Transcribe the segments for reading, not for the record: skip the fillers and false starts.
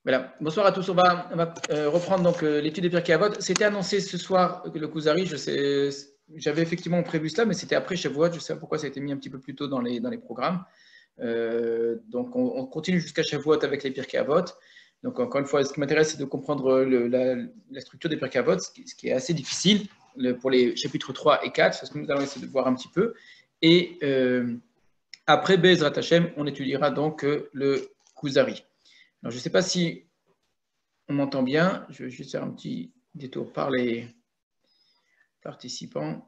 Voilà. Bonsoir à tous. On va reprendre donc l'étude des Pirkei Avot. C'était annoncé ce soir que le Kuzari, j'avais effectivement prévu cela, mais c'était après Shavuot. Je sais pas pourquoi ça a été mis un petit peu plus tôt dans les programmes. Donc on continue jusqu'à Shavuot avec les Pirkei Avot. Donc encore une fois, ce qui m'intéresse, c'est de comprendre la structure des Pirkei Avot, ce qui est assez difficile pour les chapitres 3 et 4. C'est ce que nous allons essayer de voir un petit peu. Et après Bezrat Hashem, on étudiera donc le Kuzari. Alors, je ne sais pas si on m'entend bien. Je vais juste faire un petit détour par les participants.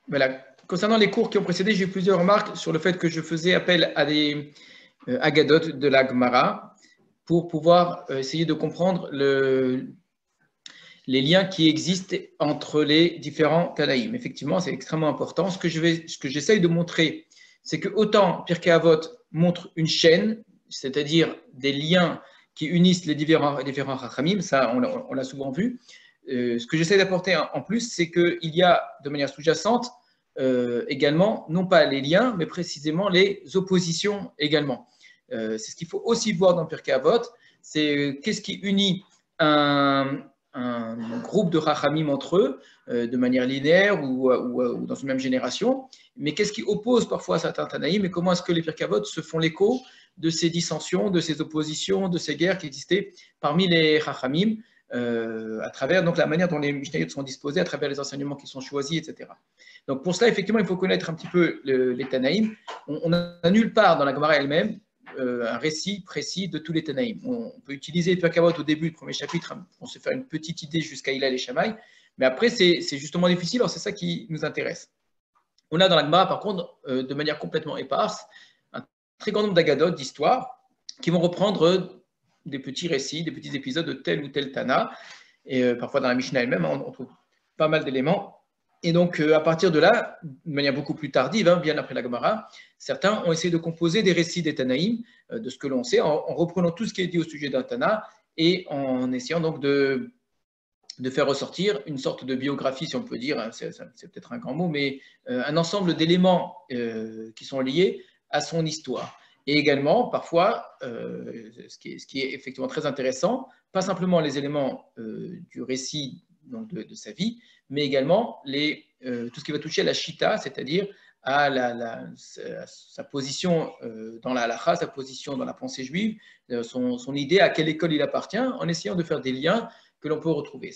Voilà. Concernant les cours qui ont précédé, j'ai eu plusieurs remarques sur le fait que je faisais appel à des agadotes de la Gemara pour pouvoir essayer de comprendre les liens qui existent entre les différents Tanaïm. Effectivement, c'est extrêmement important. Ce que j'essaye de montrer, c'est que autant Pirkei Avot montre une chaîne, c'est-à-dire des liens qui unissent les différents Rachamim, ça on l'a souvent vu. Ce que j'essaie d'apporter en plus, c'est qu'il y a de manière sous-jacente également, non pas les liens, mais précisément les oppositions également. C'est ce qu'il faut aussi voir dans Pirkei Avot, c'est qu'est-ce qui unit un groupe de Rachamim entre eux, de manière linéaire ou dans une même génération, mais qu'est-ce qui oppose parfois certains Tanaïm et comment est-ce que les Pirkei Avot se font l'écho de ces dissensions, de ces oppositions, de ces guerres qui existaient parmi les Rachamim, à travers donc, la manière dont les Mishnayot sont disposés, à travers les enseignements qui sont choisis, etc. Donc pour cela, effectivement, il faut connaître un petit peu les Tanaïm. On n'a nulle part dans la Gemara elle-même un récit précis de tous les Tanaïm. On peut utiliser les Pirkei Avot au début du premier chapitre, on se fait une petite idée jusqu'à Hillel et Shammai, mais après c'est justement difficile, alors c'est ça qui nous intéresse. On a dans la Gemara, par contre, de manière complètement éparse, un très grand nombre d'agadotes, d'histoires, qui vont reprendre des petits récits, des petits épisodes de tel ou tel Tana, et parfois dans la Mishnah elle-même, on trouve pas mal d'éléments. Et donc, à partir de là, de manière beaucoup plus tardive, bien après la Gemara, certains ont essayé de composer des récits des Tanaïm, de ce que l'on sait, en reprenant tout ce qui est dit au sujet d'un Tana, et en essayant donc de faire ressortir une sorte de biographie, si on peut dire, c'est peut-être un grand mot, mais un ensemble d'éléments qui sont liés à son histoire. Et également, parfois, ce qui est effectivement très intéressant, pas simplement les éléments du récit donc de sa vie, mais également tout ce qui va toucher à la Shita, c'est-à-dire à sa position dans la halakha, sa position dans la pensée juive, son idée, à quelle école il appartient, en essayant de faire des liens que l'on peut retrouver.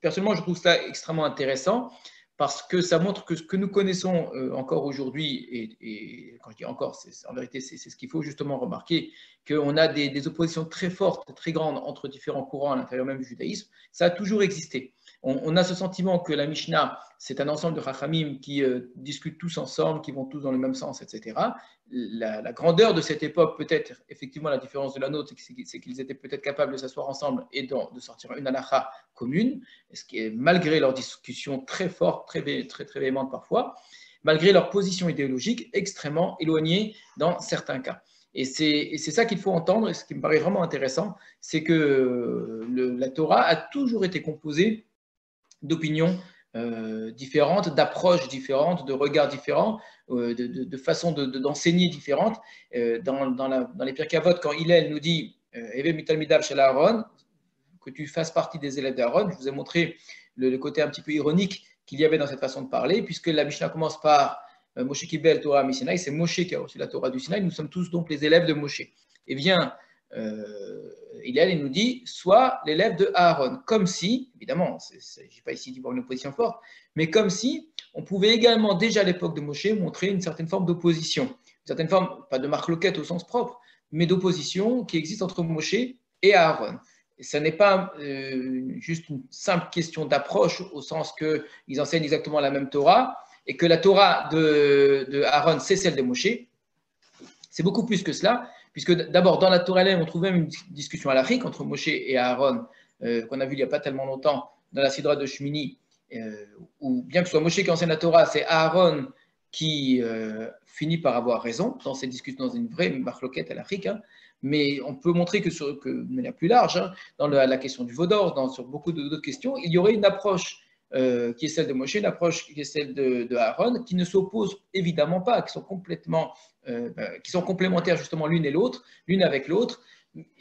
Personnellement, je trouve ça extrêmement intéressant parce que ça montre que ce que nous connaissons encore aujourd'hui, et quand je dis encore, en vérité, c'est ce qu'il faut justement remarquer, qu'on a des oppositions très fortes, très grandes entre différents courants à l'intérieur même du judaïsme, ça a toujours existé. On a ce sentiment que la Mishnah, c'est un ensemble de Chachamim qui discutent tous ensemble, qui vont tous dans le même sens, etc. La grandeur de cette époque, peut-être, effectivement, la différence de la nôtre, c'est qu'ils étaient peut-être capables de s'asseoir ensemble et de sortir une halakha commune, ce qui est malgré leurs discussions très fortes, très véhémentes parfois, malgré leur position idéologique extrêmement éloignée dans certains cas. Et c'est ça qu'il faut entendre, et ce qui me paraît vraiment intéressant, c'est que la Torah a toujours été composée d'opinions différentes, d'approches différentes, de regards différents, de façons d'enseigner différentes. Dans les Pirkei Avot, quand Hillel nous dit Eve mitalmidav shel Aaron, que tu fasses partie des élèves d'Aaron, je vous ai montré le côté un petit peu ironique qu'il y avait dans cette façon de parler, puisque la Mishnah commence par Moshe Kibel Torah Misinaï, c'est Moshe qui a reçu la Torah du Sinaï, nous sommes tous donc les élèves de Moshe. Eh bien, il nous dit soit l'élève de Aaron, comme si, évidemment, je n'ai pas ici dit une opposition forte, mais comme si on pouvait également déjà à l'époque de Moshe montrer une certaine forme d'opposition, une certaine forme, pas de marloquette au sens propre, mais d'opposition qui existe entre Moshe et Aaron. Et ça n'est pas juste une simple question d'approche au sens qu'ils enseignent exactement la même Torah et que la Torah de Aaron, c'est celle de Moshe. C'est beaucoup plus que cela, puisque d'abord, dans la Torah elle-même, on trouve même une discussion halachique entre Moshe et Aaron, qu'on a vu il n'y a pas tellement longtemps dans la Sidra de Shmini, où bien que ce soit Moshe qui enseigne la Torah, c'est Aaron qui finit par avoir raison dans ces discussions, dans une vraie marloquette à l'Afrique, hein, mais on peut montrer que, de manière plus large, hein, dans la question du veau d'or, sur beaucoup d'autres questions, il y aurait une approche qui est celle de Moshe, une approche qui est celle de Aaron, qui ne s'opposent évidemment pas, qui sont complémentaires justement l'une et l'autre, l'une avec l'autre,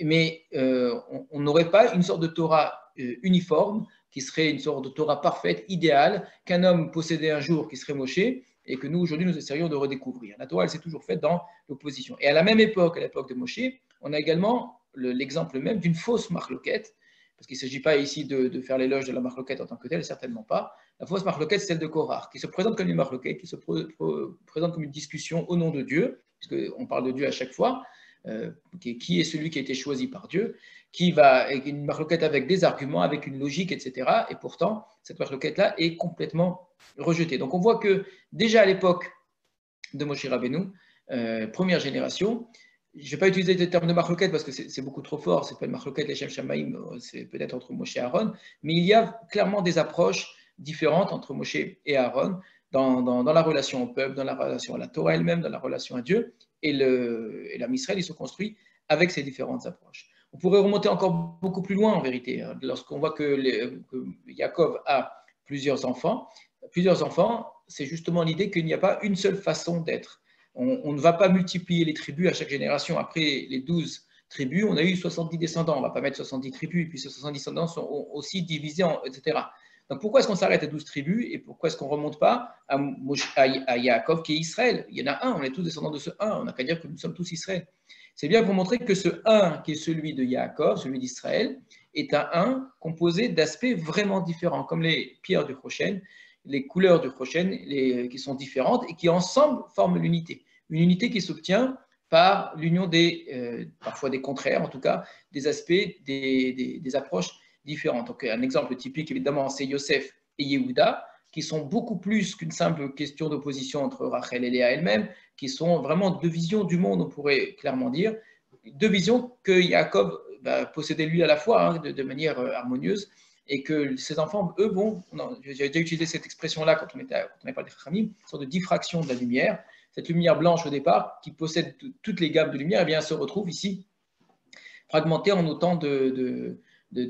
mais on n'aurait pas une sorte de Torah uniforme, qui serait une sorte de Torah parfaite, idéale, qu'un homme possédait un jour, qui serait Moshe, et que nous, aujourd'hui, nous essayons de redécouvrir. La Torah, elle s'est toujours faite dans l'opposition. Et à la même époque, à l'époque de Moshe, on a également l'exemple même d'une fausse marloquette, parce qu'il ne s'agit pas ici de faire l'éloge de la marloquette en tant que telle, certainement pas. La fausse marloquette, c'est celle de Korah, qui se présente comme une marloquette, qui se présente comme une discussion au nom de Dieu, puisqu'on parle de Dieu à chaque fois, qui est celui qui a été choisi par Dieu, qui va une marloquette avec des arguments, avec une logique, etc. Et pourtant, cette marloquette-là est complètement rejetée. Donc on voit que déjà à l'époque de Moshe Rabbeinu, première génération, je ne vais pas utiliser le terme de marloquette parce que c'est beaucoup trop fort, c'est pas une marloquette, les Shem Shamaïm, c'est peut-être entre Moshe et Aaron, mais il y a clairement des approches différentes entre Moshe et Aaron dans la relation au peuple, dans la relation à la Torah elle-même, dans la relation à Dieu, et l'Am Israël, il se construit avec ces différentes approches. On pourrait remonter encore beaucoup plus loin en vérité, lorsqu'on voit que Yaakov a plusieurs enfants, c'est justement l'idée qu'il n'y a pas une seule façon d'être. On ne va pas multiplier les tribus à chaque génération. Après les 12 tribus, on a eu 70 descendants. On ne va pas mettre 70 tribus, et puis ces 70 descendants sont aussi divisés, etc. Donc pourquoi est-ce qu'on s'arrête à 12 tribus et pourquoi est-ce qu'on ne remonte pas à Yaakov qui est Israël? Il y en a un, on est tous descendants de ce un, on n'a qu'à dire que nous sommes tous Israël. C'est bien pour montrer que ce un qui est celui de Yaakov, celui d'Israël, est un composé d'aspects vraiment différents, comme les pierres du Choshen, les couleurs du Choshen qui sont différentes et qui ensemble forment l'unité. Une unité qui s'obtient par l'union parfois des contraires, en tout cas, des aspects, des approches différentes. Donc, un exemple typique, évidemment, c'est Yosef et Yehuda, qui sont beaucoup plus qu'une simple question d'opposition entre Rachel et Léa elle-même, qui sont vraiment deux visions du monde, on pourrait clairement dire, deux visions que Jacob possédait lui à la fois, hein, de manière harmonieuse, et que ses enfants, eux, j'ai déjà utilisé cette expression-là quand on avait parlé de Chachamim, une sorte de diffraction de la lumière. Cette lumière blanche au départ, qui possède toutes les gammes de lumière, eh bien, elle se retrouve ici fragmentée en autant de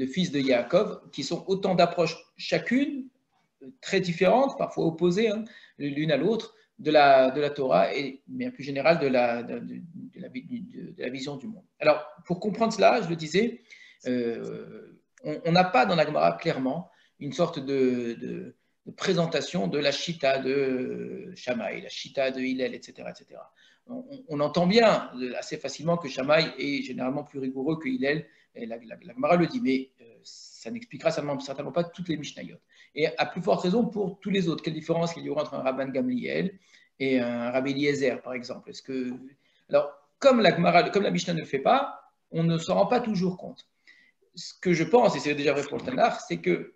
fils de Yaakov, qui sont autant d'approches chacune, très différentes, parfois opposées, hein, l'une à l'autre, de la Torah et bien plus général de la vision du monde. Alors, pour comprendre cela, je le disais, on n'a pas dans la Gemara clairement une sorte de présentation de la Shita de Shammai, la Shita de Hillel, etc. etc. On entend bien assez facilement que Shammai est généralement plus rigoureux que Hillel, et la Gemara le dit, mais ça n'expliquera certainement pas toutes les Mishnayot. Et à plus forte raison pour tous les autres. Quelle différence il y aura entre un Rabban Gamliel et un Rabbi Eliezer, par exemple? Alors, comme la Mishnah ne le fait pas, on ne s'en rend pas toujours compte. Ce que je pense, et c'est déjà vrai pour le Tanakh, c'est que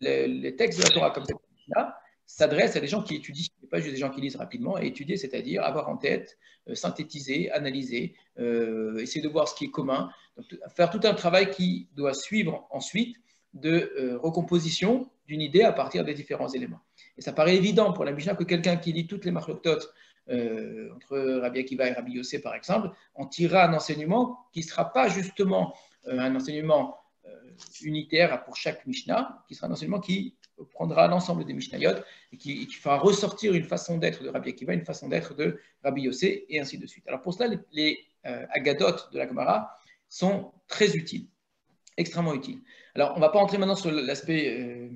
les textes de la Torah comme cette Mishnah s'adressent à des gens qui étudient, pas juste des gens qui lisent rapidement, et étudier, c'est-à-dire avoir en tête, synthétiser, analyser, essayer de voir ce qui est commun, donc, faire tout un travail qui doit suivre ensuite de recomposition d'une idée à partir des différents éléments. Et ça paraît évident pour la Mishnah que quelqu'un qui lit toutes les marloktot entre Rabbi Akiva et Rabbi Yossé, par exemple, en tirera un enseignement qui ne sera pas justement un enseignement unitaire pour chaque Mishnah, qui sera un enseignement qui prendra l'ensemble des Mishnayot et qui fera ressortir une façon d'être de Rabbi Akiva, une façon d'être de Rabbi Yossé, et ainsi de suite. Alors pour cela, les Agadotes de la Gemara sont très utiles, extrêmement utiles. Alors on ne va pas entrer maintenant sur l'aspect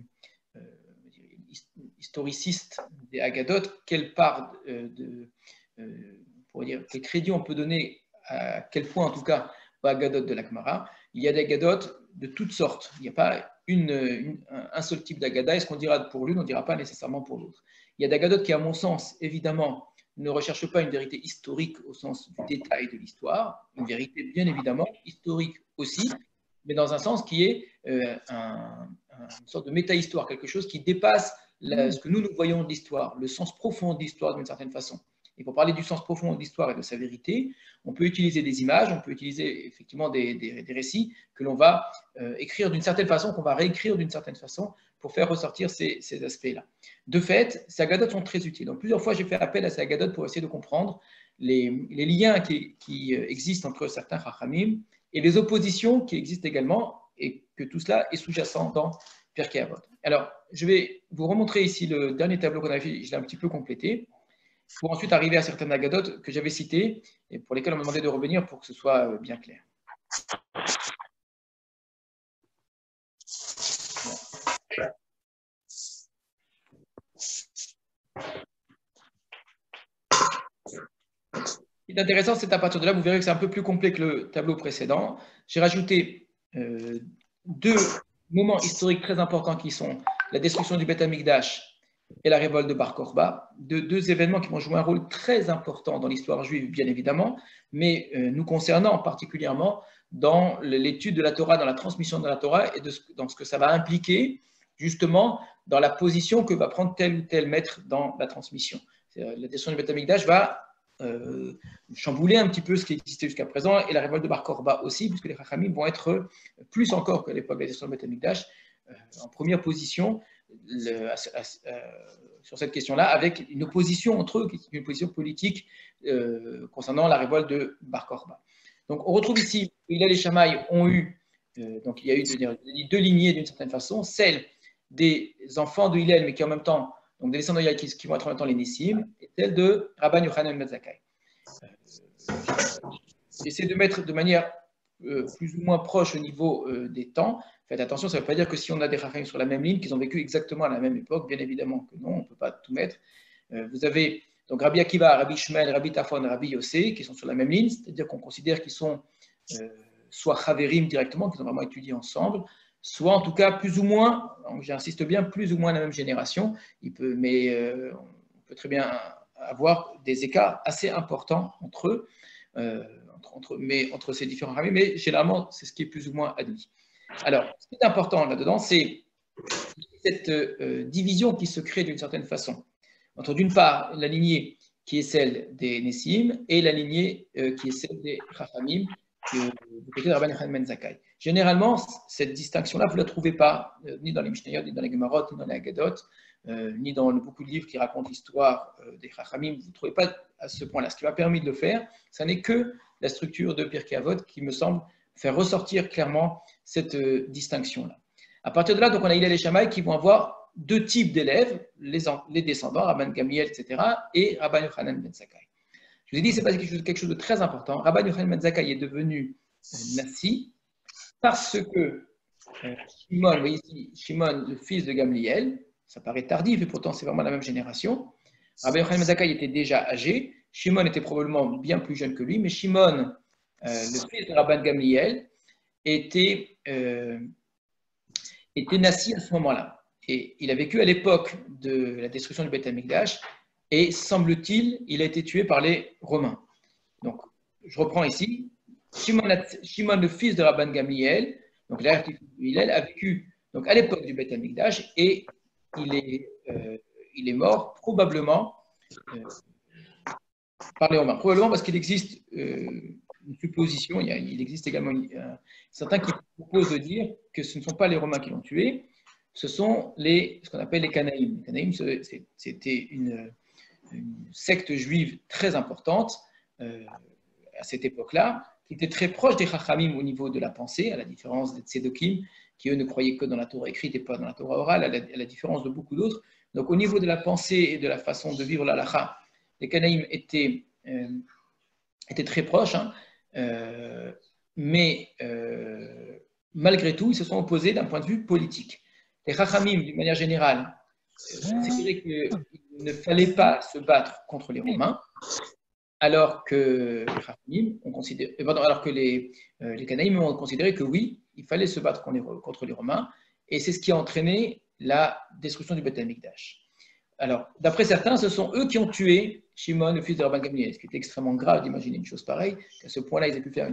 historiciste des Agadotes, quelle part quel crédit on peut donner, à quel point en tout cas, aux Agadotes de la Gemara. Il y a des Agadotes de toutes sortes. Il n'y a pas un seul type d'Agada, et ce qu'on dira pour l'une, on ne dira pas nécessairement pour l'autre. Il y a des Agadotes qui, à mon sens, évidemment, ne recherchent pas une vérité historique au sens du détail de l'histoire, une vérité bien évidemment historique aussi, mais dans un sens qui est une sorte de méta-histoire, quelque chose qui dépasse ce que nous voyons de l'histoire, le sens profond de l'histoire d'une certaine façon. et pour parler du sens profond de l'histoire et de sa vérité, on peut utiliser des images, on peut utiliser effectivement des récits que l'on va écrire d'une certaine façon, qu'on va réécrire d'une certaine façon pour faire ressortir ces aspects-là. De fait, ces agadotes sont très utiles. Donc, plusieurs fois, j'ai fait appel à ces agadotes pour essayer de comprendre les liens qui existent entre certains chachamim et les oppositions qui existent également, et que tout cela est sous-jacent dans Pirkei Avot. Alors, je vais vous remontrer ici le dernier tableau qu'on a fait, je l'ai un petit peu complété, pour ensuite arriver à certaines agadotes que j'avais citées et pour lesquelles on m'a demandé de revenir pour que ce soit bien clair. Ce qui est intéressant, c'est à partir de là, vous verrez que c'est un peu plus complet que le tableau précédent. J'ai rajouté deux moments historiques très importants qui sont la destruction du Beth Amikdash et la révolte de Bar Korba, deux événements qui vont jouer un rôle très important dans l'histoire juive, bien évidemment, mais nous concernant particulièrement dans l'étude de la Torah, dans la transmission de la Torah et dans ce que ça va impliquer, justement, dans la position que va prendre tel ou tel maître dans la transmission. La destruction du Beth Amikdash va chambouler un petit peu ce qui existait jusqu'à présent, et la révolte de Bar Korba aussi, puisque les Chachamim vont être plus encore qu'à l'époque de la destruction du Beth Amikdash, en première position sur cette question-là, avec une opposition entre eux, une opposition politique concernant la révolte de Bar Korba. Donc on retrouve ici, Hillel et Shammai ont eu, donc il y a eu deux lignées d'une certaine façon, celle des enfants de Hillel, mais qui en même temps, donc des descendants de Hillel qui vont être en même temps les Nissim, et celle de Rabban Yochanan ben Zakkai. J'essaie de mettre de manière plus ou moins proche au niveau des temps. Faites attention, ça ne veut pas dire que si on a des Chachamim sur la même ligne, qu'ils ont vécu exactement à la même époque. Bien évidemment que non, on ne peut pas tout mettre. Vous avez donc Rabbi Akiva, Rabbi Shmuel, Rabbi Tafon, Rabbi Yossé qui sont sur la même ligne, c'est-à-dire qu'on considère qu'ils sont soit Chaverim directement, qu'ils ont vraiment étudié ensemble, soit en tout cas plus ou moins, j'insiste bien, plus ou moins la même génération. Mais on peut très bien avoir des écarts assez importants entre eux. Entre ces différents rabbins, mais généralement, c'est ce qui est plus ou moins admis. Alors, ce qui est important là-dedans, c'est cette division qui se crée d'une certaine façon entre, d'une part, la lignée qui est celle des Nessim et la lignée qui est celle des Chachamim, du côté de Rabban Yochanan ben Zakkai. Généralement, cette distinction-là, vous ne la trouvez pas ni dans les Mishnayot, ni dans les Gemarot, ni dans les Haggadot, ni dans beaucoup de livres qui racontent l'histoire des Chachamim. Vous ne trouvez pas à ce point-là. Ce qui m'a permis de le faire, ce n'est que la structure de Pirkei Avot qui me semble faire ressortir clairement cette distinction-là. À partir de là, donc, on a Hillel et Shammai qui vont avoir deux types d'élèves, les descendants, Rabban Gamliel, etc., et Rabban Yochanan ben Zakkai. Je vous ai dit, c'est pas quelque chose de très important. Rabban Yochanan ben Zakkai est devenu Nassi parce que Shimon, vous voyez ici, Shimon, le fils de Gamliel, ça paraît tardif, et pourtant c'est vraiment la même génération. Rabban Yochanan ben Zakkai était déjà âgé. Shimon était probablement bien plus jeune que lui, mais Shimon, le fils de Rabban Gamliel, était Nassi à ce moment-là. Et il a vécu à l'époque de la destruction du Beth Amikdash, et semble-t-il, il a été tué par les Romains. Donc, je reprends ici. Shimon, le fils de Rabban Gamliel, donc l'arrière-fils de Hillel, a vécu donc, à l'époque du Beth Amikdash, et il est mort probablement par les Romains. Probablement parce qu'il existe une supposition, il existe également certains qui proposent de dire que ce ne sont pas les Romains qui l'ont tué, ce sont ce qu'on appelle les Canaïm. Les Canaïm, c'était une secte juive très importante à cette époque-là, qui était très proche des Chachamim au niveau de la pensée, à la différence des Tzedokim, qui eux ne croyaient que dans la Torah écrite et pas dans la Torah orale, à la différence de beaucoup d'autres. Donc au niveau de la pensée et de la façon de vivre l'halakha, les Canaïm étaient très proches, hein, mais malgré tout, ils se sont opposés d'un point de vue politique. Les Chachamim, d'une manière générale, considéraient qu'il ne fallait pas se battre contre les Romains, alors que les Canaïm ont considéré que oui, il fallait se battre contre les Romains, et c'est ce qui a entraîné la destruction du Beth Amikdash. Alors, d'après certains, ce sont eux qui ont tué Shimon, le fils de Rabban Gamliel, ce qui est extrêmement grave d'imaginer une chose pareille, qu'à ce point-là, ils aient pu faire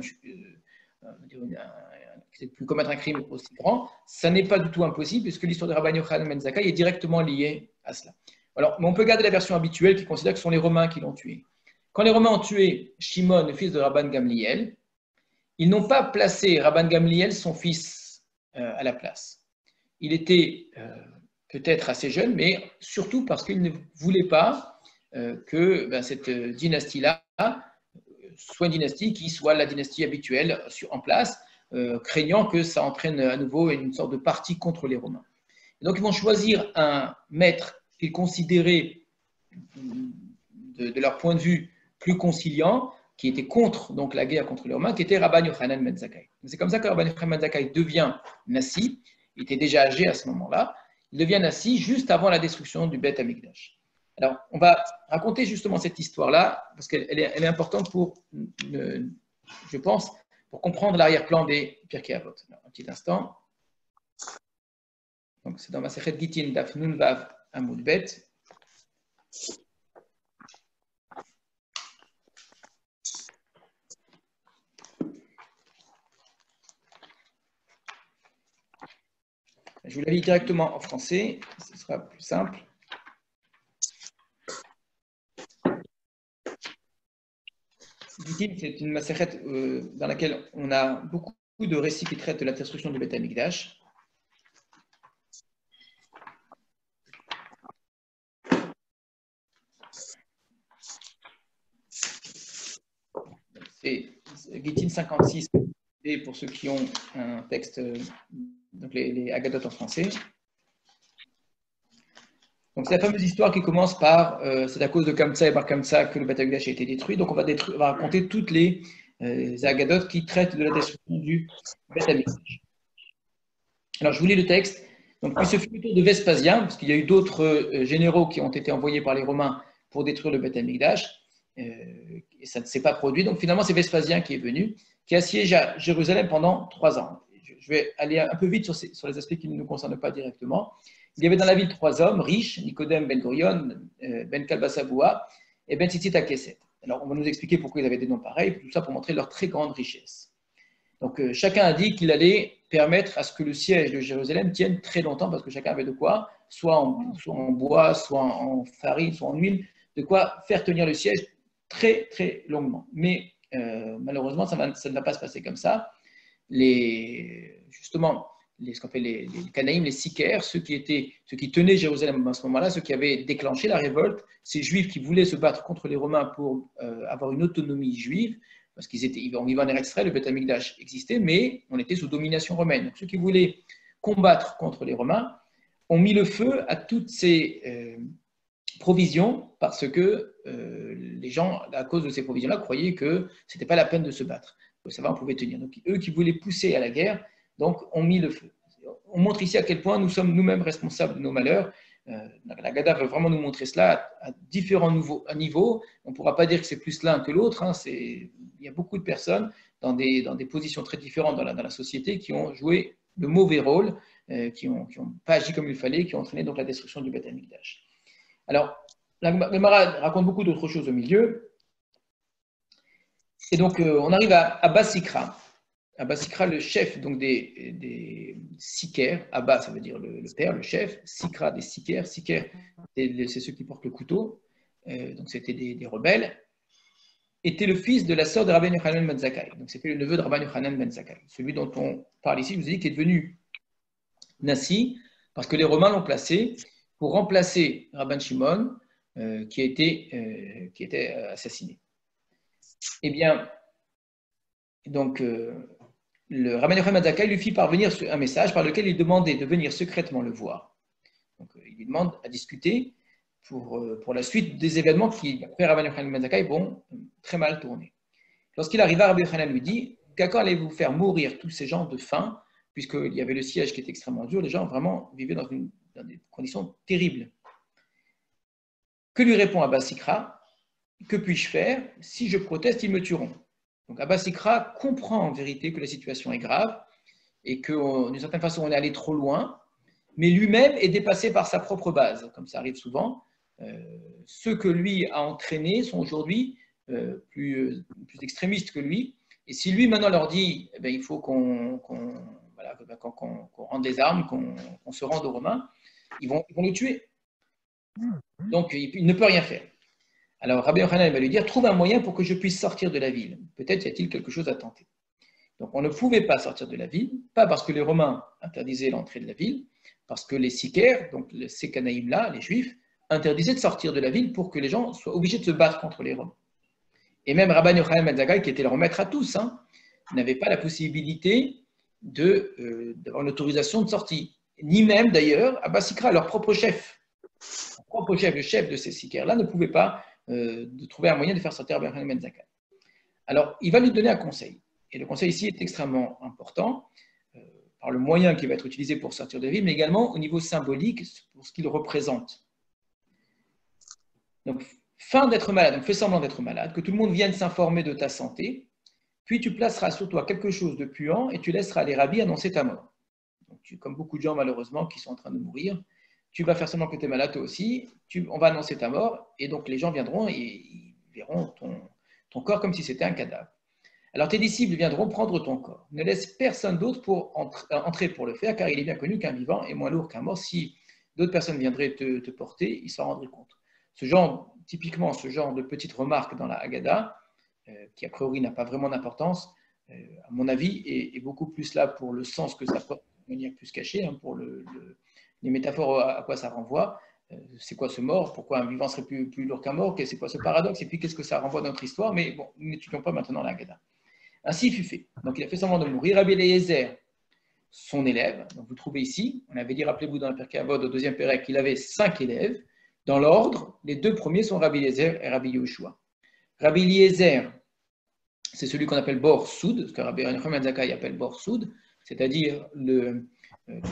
pu commettre un crime aussi grand. Ça n'est pas du tout impossible, puisque l'histoire de Rabban Yochanan ben Zakkai est directement liée à cela. Alors, mais on peut garder la version habituelle qui considère que ce sont les Romains qui l'ont tué. Quand les Romains ont tué Shimon, le fils de Rabban Gamliel, ils n'ont pas placé Rabban Gamliel, son fils, à la place. Il était peut-être assez jeune, mais surtout parce qu'il ne voulait pas que cette dynastie-là soit une dynastie qui soit la dynastie habituelle en place, craignant que ça entraîne à nouveau une sorte de parti contre les Romains. Et donc ils vont choisir un maître qu'ils considéraient, de leur point de vue, plus conciliant, qui était contre donc, la guerre contre les Romains, qui était Rabban Yochanan ben Zakkai. C'est comme ça que Rabban Yochanan ben Zakkai devient Nassi. Il était déjà âgé à ce moment-là. Il devient Nassi juste avant la destruction du Beth Amikdash. Alors, on va raconter justement cette histoire-là, parce qu'elle est importante pour, je pense, pour comprendre l'arrière-plan des Pirkei Avot. Alors, un petit instant. Donc, c'est dans Masechet Gittin, Daf Nun Vav Amud Bet. Je vous la lis directement en français, ce sera plus simple. Gittin, c'est une masechet dans laquelle on a beaucoup de récits qui traitent de la destruction du Beth Amikdash. C'est Gittin 56, et pour ceux qui ont un texte, donc les Agadotes en français. Donc c'est la fameuse histoire qui commence par c'est à cause de Kamsa et Bar Kamsa que le Beth Amikdash a été détruit. Donc on va raconter toutes les Agadotes qui traitent de la destruction du Beth Amikdash. Alors je vous lis le texte. Donc puis ce fut le tour de Vespasien, parce qu'il y a eu d'autres généraux qui ont été envoyés par les Romains pour détruire le Beth Amikdash. Et ça ne s'est pas produit. Donc finalement c'est Vespasien qui est venu, qui assiège à Jérusalem pendant 3 ans. Je vais aller un peu vite sur les aspects qui ne nous concernent pas directement. Il y avait dans la ville 3 hommes riches, Nicodème Ben Gurion, Ben Kalbasaboua et Ben Tzitzit Kesset. Alors, on va nous expliquer pourquoi ils avaient des noms pareils, tout ça pour montrer leur très grande richesse. Donc, chacun a dit qu'il allait permettre à ce que le siège de Jérusalem tienne très longtemps, parce que chacun avait de quoi, soit en bois, soit en farine, soit en huile, de quoi faire tenir le siège très, très longuement. Mais malheureusement, ça ne va pas se passer comme ça. Justement, ce qu'on fait les Canaïm, les Sicaires, ceux qui tenaient Jérusalem à ce moment-là, ceux qui avaient déclenché la révolte, ces Juifs qui voulaient se battre contre les Romains pour avoir une autonomie juive, parce qu'ils vivaient en Eretz Israël, le Beth Amikdash existait, mais on était sous domination romaine. Donc ceux qui voulaient combattre contre les Romains ont mis le feu à toutes ces provisions, parce que les gens, à cause de ces provisions-là, croyaient que ce n'était pas la peine de se battre. Ça va, on pouvait tenir. Donc eux qui voulaient pousser à la guerre, donc ont mis le feu. On montre ici à quel point nous sommes nous-mêmes responsables de nos malheurs. La Gada veut vraiment nous montrer cela à différents niveaux. On ne pourra pas dire que c'est plus l'un que l'autre. Il y a beaucoup de personnes dans des positions très différentes dans la société qui ont joué le mauvais rôle, qui n'ont pas agi comme il fallait, qui ont entraîné donc la destruction du Beth Amikdash. Alors, la Gemara raconte beaucoup d'autres choses au milieu. Et donc, on arrive à Basikra. Abba Sikra, le chef donc des Sicaires. Abba, ça veut dire le père, le chef. Sikra, des Sicaires. Sicaires, c'est ceux qui portent le couteau. Donc, c'était des rebelles. Était le fils de la sœur de Rabban Yochanan ben Zakkai. Donc, c'était le neveu de Rabban Yochanan ben Zakkai. Celui dont on parle ici, je vous ai dit, qui est devenu Nassi, parce que les Romains l'ont placé pour remplacer Rabban Shimon, qui était assassiné. Eh bien, donc, le Rabban Yochanan ben Zakkai lui fit parvenir un message par lequel il demandait de venir secrètement le voir. Donc, il lui demande à discuter pour la suite des événements qui, après Rabban Yochanan ben Zakkai, vont très mal tourner. Lorsqu'il arriva, Rabban Yochanan lui dit « Quand allez-vous faire mourir tous ces gens de faim ?» Puisqu'il y avait le siège qui était extrêmement dur, les gens vraiment vivaient dans des conditions terribles. Que lui répond Abba Sikra ? Que puis-je faire ? Si je proteste, ils me tueront. Donc Abba Sikra comprend en vérité que la situation est grave et que d'une certaine façon on est allé trop loin, mais lui-même est dépassé par sa propre base, comme ça arrive souvent. Ceux que lui a entraînés sont aujourd'hui plus extrémistes que lui. Et si lui maintenant leur dit eh bien, il faut qu'on rende les armes, qu'on se rende aux Romains, ils vont le tuer. Donc il ne peut rien faire. Alors Rabbi Yochanan va lui dire, trouve un moyen pour que je puisse sortir de la ville. Peut-être y a-t-il quelque chose à tenter. Donc on ne pouvait pas sortir de la ville, pas parce que les Romains interdisaient l'entrée de la ville, parce que les Sicaires, donc ces Canaïm-là, les Juifs, interdisaient de sortir de la ville pour que les gens soient obligés de se battre contre les Romains. Et même Rabban Yochanan ben Zakkai, qui était leur maître à tous, n'avait pas la possibilité d'avoir une autorisation de sortie. Ni même d'ailleurs Abba Sikra, leur propre chef. Le chef de ces Sicaires-là, ne pouvait pas de trouver un moyen de faire sortir Rabban Yochanan ben Zakkai. Alors, il va lui donner un conseil. Et le conseil ici est extrêmement important, par le moyen qui va être utilisé pour sortir de la ville, mais également au niveau symbolique, pour ce qu'il représente. Donc, fin d'être malade, donc fais semblant d'être malade, que tout le monde vienne s'informer de ta santé, puis tu placeras sur toi quelque chose de puant et tu laisseras les rabbis annoncer ta mort. Donc, comme beaucoup de gens malheureusement qui sont en train de mourir, tu vas faire semblant que tu es malade toi aussi, on va annoncer ta mort, et donc les gens viendront et ils verront ton corps comme si c'était un cadavre. Alors tes disciples viendront prendre ton corps. Ne laisse personne d'autre pour entrer pour le faire, car il est bien connu qu'un vivant est moins lourd qu'un mort. Si d'autres personnes viendraient te porter, ils s'en rendraient compte. Typiquement, ce genre de petite remarque dans la Haggadah, qui a priori n'a pas vraiment d'importance, à mon avis, est beaucoup plus là pour le sens que ça porte, de manière plus cachée, pour les métaphores à quoi ça renvoie. C'est quoi ce mort? Pourquoi un vivant serait plus lourd qu'un mort? C'est quoi ce paradoxe? Et puis qu'est-ce que ça renvoie dans notre histoire? Mais bon, nous n'étudions pas maintenant la Haggadah. Ainsi fut fait. Donc il a fait semblant de mourir. Rabbi Eliezer, son élève, donc vous trouvez ici, on avait dit, rappelez-vous dans le Pirkei Avot, au deuxième Pérec, qu'il avait 5 élèves. Dans l'ordre, les 2 premiers sont Rabbi Eliezer et Rabbi Yehoshua. Rabbi Eliezer, c'est celui qu'on appelle Bor Soud, ce que Rabbi Yochanan ben Zakkai appelle Bor Soud, c'est-à-dire le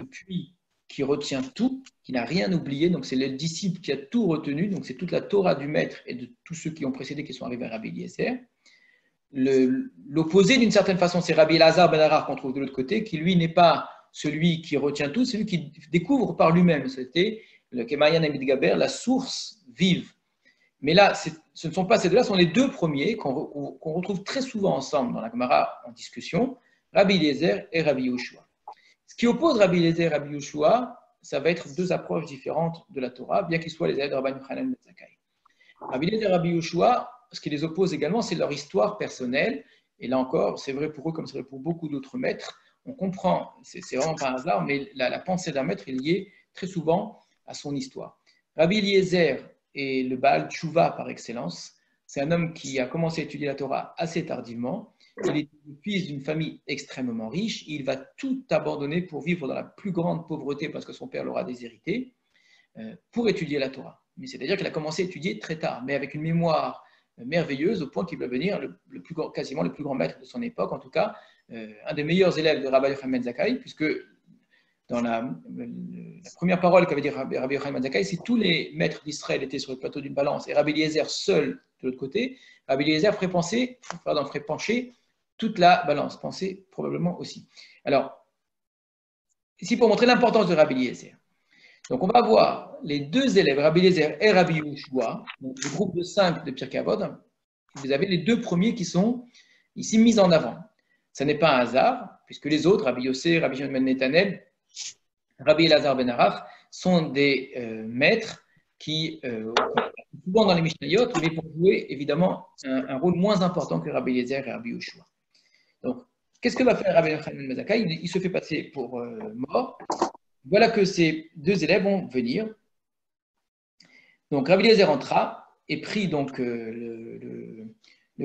puits qui retient tout, qui n'a rien oublié. Donc c'est le disciple qui a tout retenu, donc c'est toute la Torah du maître et de tous ceux qui ont précédé qui sont arrivés à Rabbi Eliezer. L'opposé d'une certaine façon, c'est Rabbi Elazar ben Arar qu'on trouve de l'autre côté, qui lui n'est pas celui qui retient tout, c'est celui qui découvre par lui-même. C'était le Kemayan Amid Gaber, la source vive. Mais là, ce ne sont pas ces deux-là, ce sont les 2 premiers qu'on retrouve très souvent ensemble dans la Gemara en discussion, Rabbi Eliezer et Rabbi Yehoshua. Ce qui oppose Rabbi Eliezer et Rabbi Yehoshua, ça va être 2 approches différentes de la Torah, bien qu'ils soient les élèves de Rabbi Yochanan ben Zakkai. Rabbi Eliezer et Rabbi Yehoshua, ce qui les oppose également, c'est leur histoire personnelle. Et là encore, c'est vrai pour eux comme c'est vrai pour beaucoup d'autres maîtres. On comprend, c'est vraiment par hasard, mais la pensée d'un maître est liée très souvent à son histoire. Rabbi Eliezer est le Baal Tshuva par excellence. C'est un homme qui a commencé à étudier la Torah assez tardivement. Il est le fils d'une famille extrêmement riche. Il va tout abandonner pour vivre dans la plus grande pauvreté parce que son père l'aura déshérité pour étudier la Torah. Mais c'est-à-dire qu'il a commencé à étudier très tard, mais avec une mémoire merveilleuse au point qu'il va devenir quasiment le plus grand maître de son époque, en tout cas un des meilleurs élèves de Rabbi Yochanan ben Zakkai, puisque dans la première parole qu'avait dit Rabbi Yochanan ben Zakkai, si tous les maîtres d'Israël étaient sur le plateau d'une balance et Rabbi Eliezer seul de l'autre côté, Rabbi Eliezer ferait pencher toute la balance, penser probablement aussi. Alors, ici pour montrer l'importance de Rabbi Eliezer. Donc, on va voir les 2 élèves, Rabbi Eliezer et Rabbi Yehoshua, donc le groupe de 5 de Pirkei Avot. Vous avez les 2 premiers qui sont ici mis en avant. Ce n'est pas un hasard, puisque les autres, Rabbi Yossé, Rabbi Shimon ben Netanel, Rabbi Elazar ben Arach, sont des maîtres qui, souvent dans les Mishnayot, mais pour jouer évidemment un rôle moins important que Rabbi Eliezer et Rabbi Yehoshua. Donc, qu'est-ce que va faire Rabbi Yochanan ben Zakkai? Il se fait passer pour mort. Voilà que ces 2 élèves vont venir. Donc Rabbi Eliezer entra et prit donc le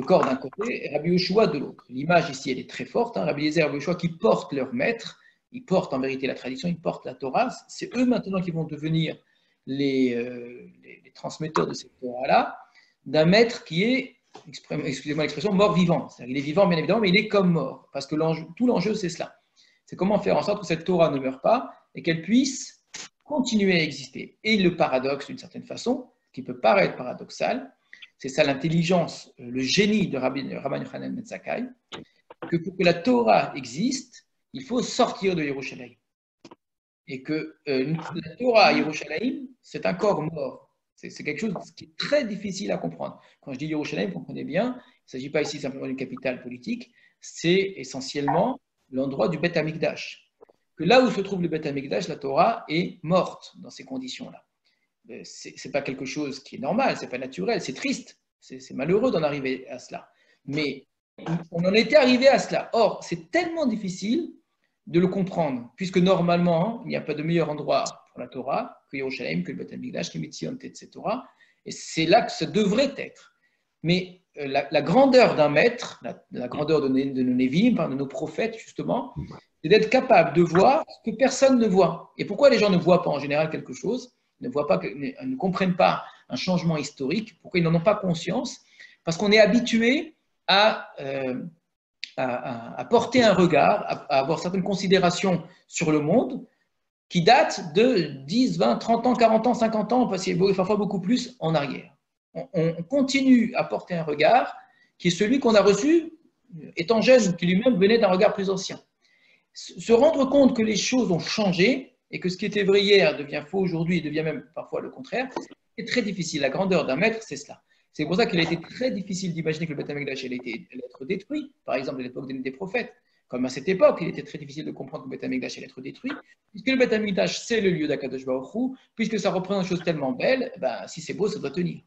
corps d'un côté et Rabbi Yehoshua de l'autre. L'image ici, elle est très forte. Rabbi Eliezer et Rabbi Yehoshua qui portent leur maître, ils portent en vérité la tradition, ils portent la Torah. C'est eux maintenant qui vont devenir les transmetteurs de cette Torah-là, d'un maître qui est, excusez-moi l'expression, mort-vivant. C'est-à-dire, il est vivant bien évidemment, mais il est comme mort. Parce que tout l'enjeu, c'est cela. C'est comment faire en sorte que cette Torah ne meure pas et qu'elle puisse continuer à exister. Et le paradoxe, d'une certaine façon, qui peut paraître paradoxal, c'est ça l'intelligence, le génie de Rabbi Yochanan ben Zakkai, que pour que la Torah existe, il faut sortir de Yerushalayim. Et que la Torah à Yerushalayim, c'est un corps mort. C'est quelque chose qui est très difficile à comprendre. Quand je dis Yerushalayim, vous comprenez bien, il ne s'agit pas ici simplement d'une capitale politique, c'est essentiellement l'endroit du Beth Amikdash. Que là où se trouve le Beth Amikdash, la Torah est morte dans ces conditions-là. ce n'est pas quelque chose qui est normal, ce n'est pas naturel, c'est triste, c'est malheureux d'en arriver à cela. Mais on en était arrivé à cela. Or, c'est tellement difficile de le comprendre, puisque normalement, il n'y a pas de meilleur endroit pour la Torah que Yerushalayim, que le Beth Amikdash, que Mitzion, etc. Et c'est là que ça devrait être. Mais la grandeur d'un maître, la grandeur de nos Névim, de nos prophètes, justement, c'est d'être capable de voir ce que personne ne voit. Et pourquoi les gens ne voient pas en général quelque chose, ne comprennent pas un changement historique, pourquoi ils n'en ont pas conscience? Parce qu'on est habitué à porter un regard, à avoir certaines considérations sur le monde qui datent de 10, 20, 30 ans, 40 ans, 50 ans, parfois beaucoup plus en arrière. On continue à porter un regard qui est celui qu'on a reçu étant jeune, qui lui-même venait d'un regard plus ancien. Se rendre compte que les choses ont changé et que ce qui était vrai hier devient faux aujourd'hui et devient même parfois le contraire, c'est très difficile. La grandeur d'un maître, c'est cela. C'est pour ça qu'il a été très difficile d'imaginer que le Beth Amikdash allait être détruit, par exemple à l'époque des prophètes. Comme à cette époque, il était très difficile de comprendre que le Beth Amikdash allait être détruit, puisque le Beth Amikdash, c'est le lieu d'Akadosh Baruch Hu, puisque ça représente une chose tellement belle, ben, si c'est beau, ça doit tenir.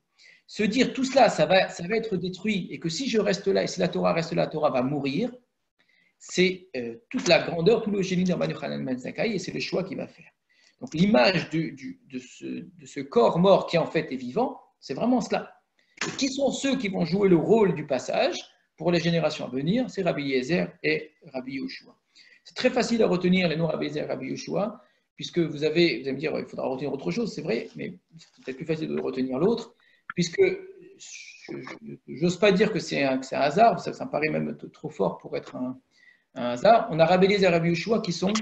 Se dire tout cela, ça va être détruit, et que si je reste là, et si la Torah reste là, la Torah va mourir, c'est toute la grandeur, tout le génie de Rabbeinu Hanan ben Zakkai, et c'est le choix qu'il va faire. Donc l'image de ce corps mort qui en fait est vivant, c'est vraiment cela. Et qui sont ceux qui vont jouer le rôle du passage pour les générations à venir? C'est Rabbi Yezer et Rabbi Yoshua. C'est très facile à retenir les noms Rabbi Yezer et Rabbi Yoshua, puisque vous allez me dire il faudra retenir autre chose, c'est vrai, mais c'est peut-être plus facile de retenir l'autre, puisque j'ose pas dire que c'est un hasard, ça me paraît même trop fort pour être un hasard. On a Rabbi Yezer et Rabbi Yoshua qui sont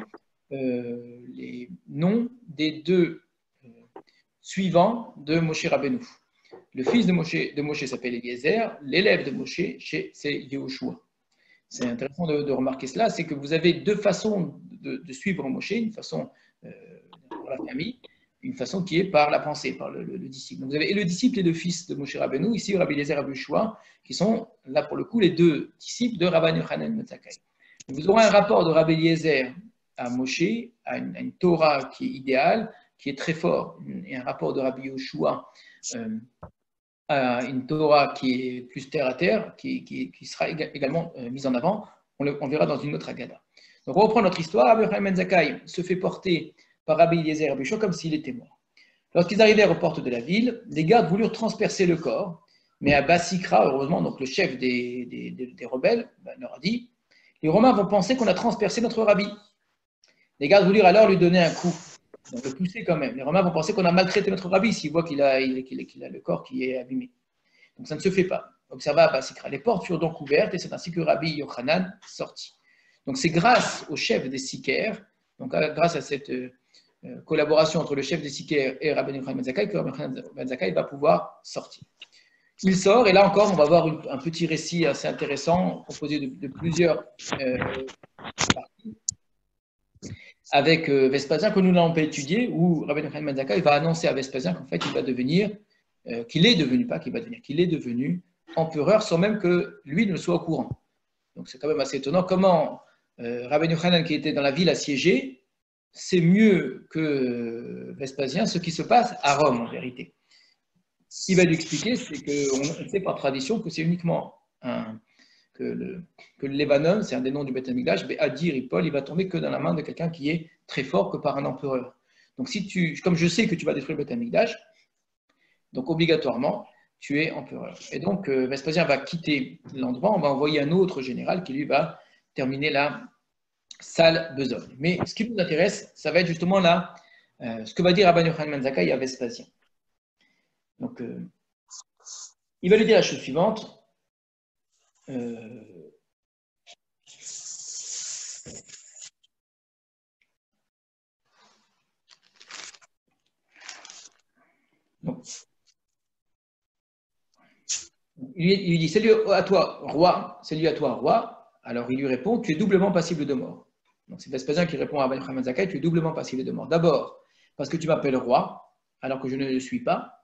les noms des deux suivants de Moshe Rabbeinu. Le fils de Moshe s'appelle Eliezer, l'élève de Moshe, c'est Yehoshua. C'est intéressant de remarquer cela, c'est que vous avez deux façons de suivre Moshe, une façon pour la famille, une façon qui est par la pensée, par le disciple. Donc vous avez et le disciple et le fils de Moshe Rabbeinu, ici Rabbi Eliezer et Rabbi Yehoshua, qui sont là pour le coup les deux disciples de Rabbi Yochanan ben Zakkai. Vous aurez un rapport de Rabbi Eliezer à Moshe, à une Torah qui est idéale, qui est très fort, et un rapport de Rabbi Yehoshua à une Torah qui est plus terre à terre, qui sera également mise en avant. On verra dans une autre Agada. Donc on reprend notre histoire. Rabbi Yochanan ben Zakkai se fait porter par Rabbi Eliezer et Rabbi Yehoshua comme s'il était mort. Lorsqu'ils arrivèrent aux portes de la ville, les gardes voulurent transpercer le corps, mais à Basikra, heureusement, donc le chef des rebelles, leur a dit: les Romains vont penser qu'on a transpercé notre rabbi. Les gardes voulurent alors lui donner un coup, donc le pousser quand même. Les Romains vont penser qu'on a maltraité notre rabbi s'ils voient qu'il a le corps qui est abîmé. Donc ça ne se fait pas. Observa à Basikra. Les portes furent donc ouvertes et c'est ainsi que Rabbi Yochanan sortit. Donc c'est grâce au chef des Sicaires, donc grâce à cette collaboration entre le chef des Sicaires et Rabbi Yochanan ben Zakkai, que Rabbi Yochanan ben Zakkai va pouvoir sortir. Il sort, et là encore, on va voir un petit récit assez intéressant, composé de plusieurs parties, avec Vespasien, que nous n'allons pas étudier, où Rabbi Yochanan ben Zakkai va annoncer à Vespasien qu'en fait, il va devenir, qu'il est devenu empereur, sans même que lui ne soit au courant. Donc c'est quand même assez étonnant comment Rabbi Yochanan, qui était dans la ville assiégée, sait mieux que Vespasien ce qui se passe à Rome, en vérité. Il va lui expliquer, c'est qu'on sait par tradition que c'est uniquement que le Lébanon, c'est un des noms du Beth Amikdash, mais Adir et Paul, il va tomber que dans la main de quelqu'un qui est très fort, que par un empereur. Donc, comme je sais que tu vas détruire le Beth Amikdash, donc obligatoirement, tu es empereur. Et donc, Vespasien va quitter l'endroit, on va envoyer un autre général qui lui va terminer la sale besogne. Mais ce qui nous intéresse, ça va être justement là, ce que va dire Rabbi Yochanan ben Zakkai à Vespasien. Donc, il va lui dire la chose suivante. Donc, il lui dit: salut à toi, roi. Salut à toi, roi. Alors, il lui répond: tu es doublement passible de mort. Donc, c'est Vespasien qui répond à Rabbi Yochanan ben Zakkai: tu es doublement passible de mort. D'abord, parce que tu m'appelles roi, alors que je ne le suis pas.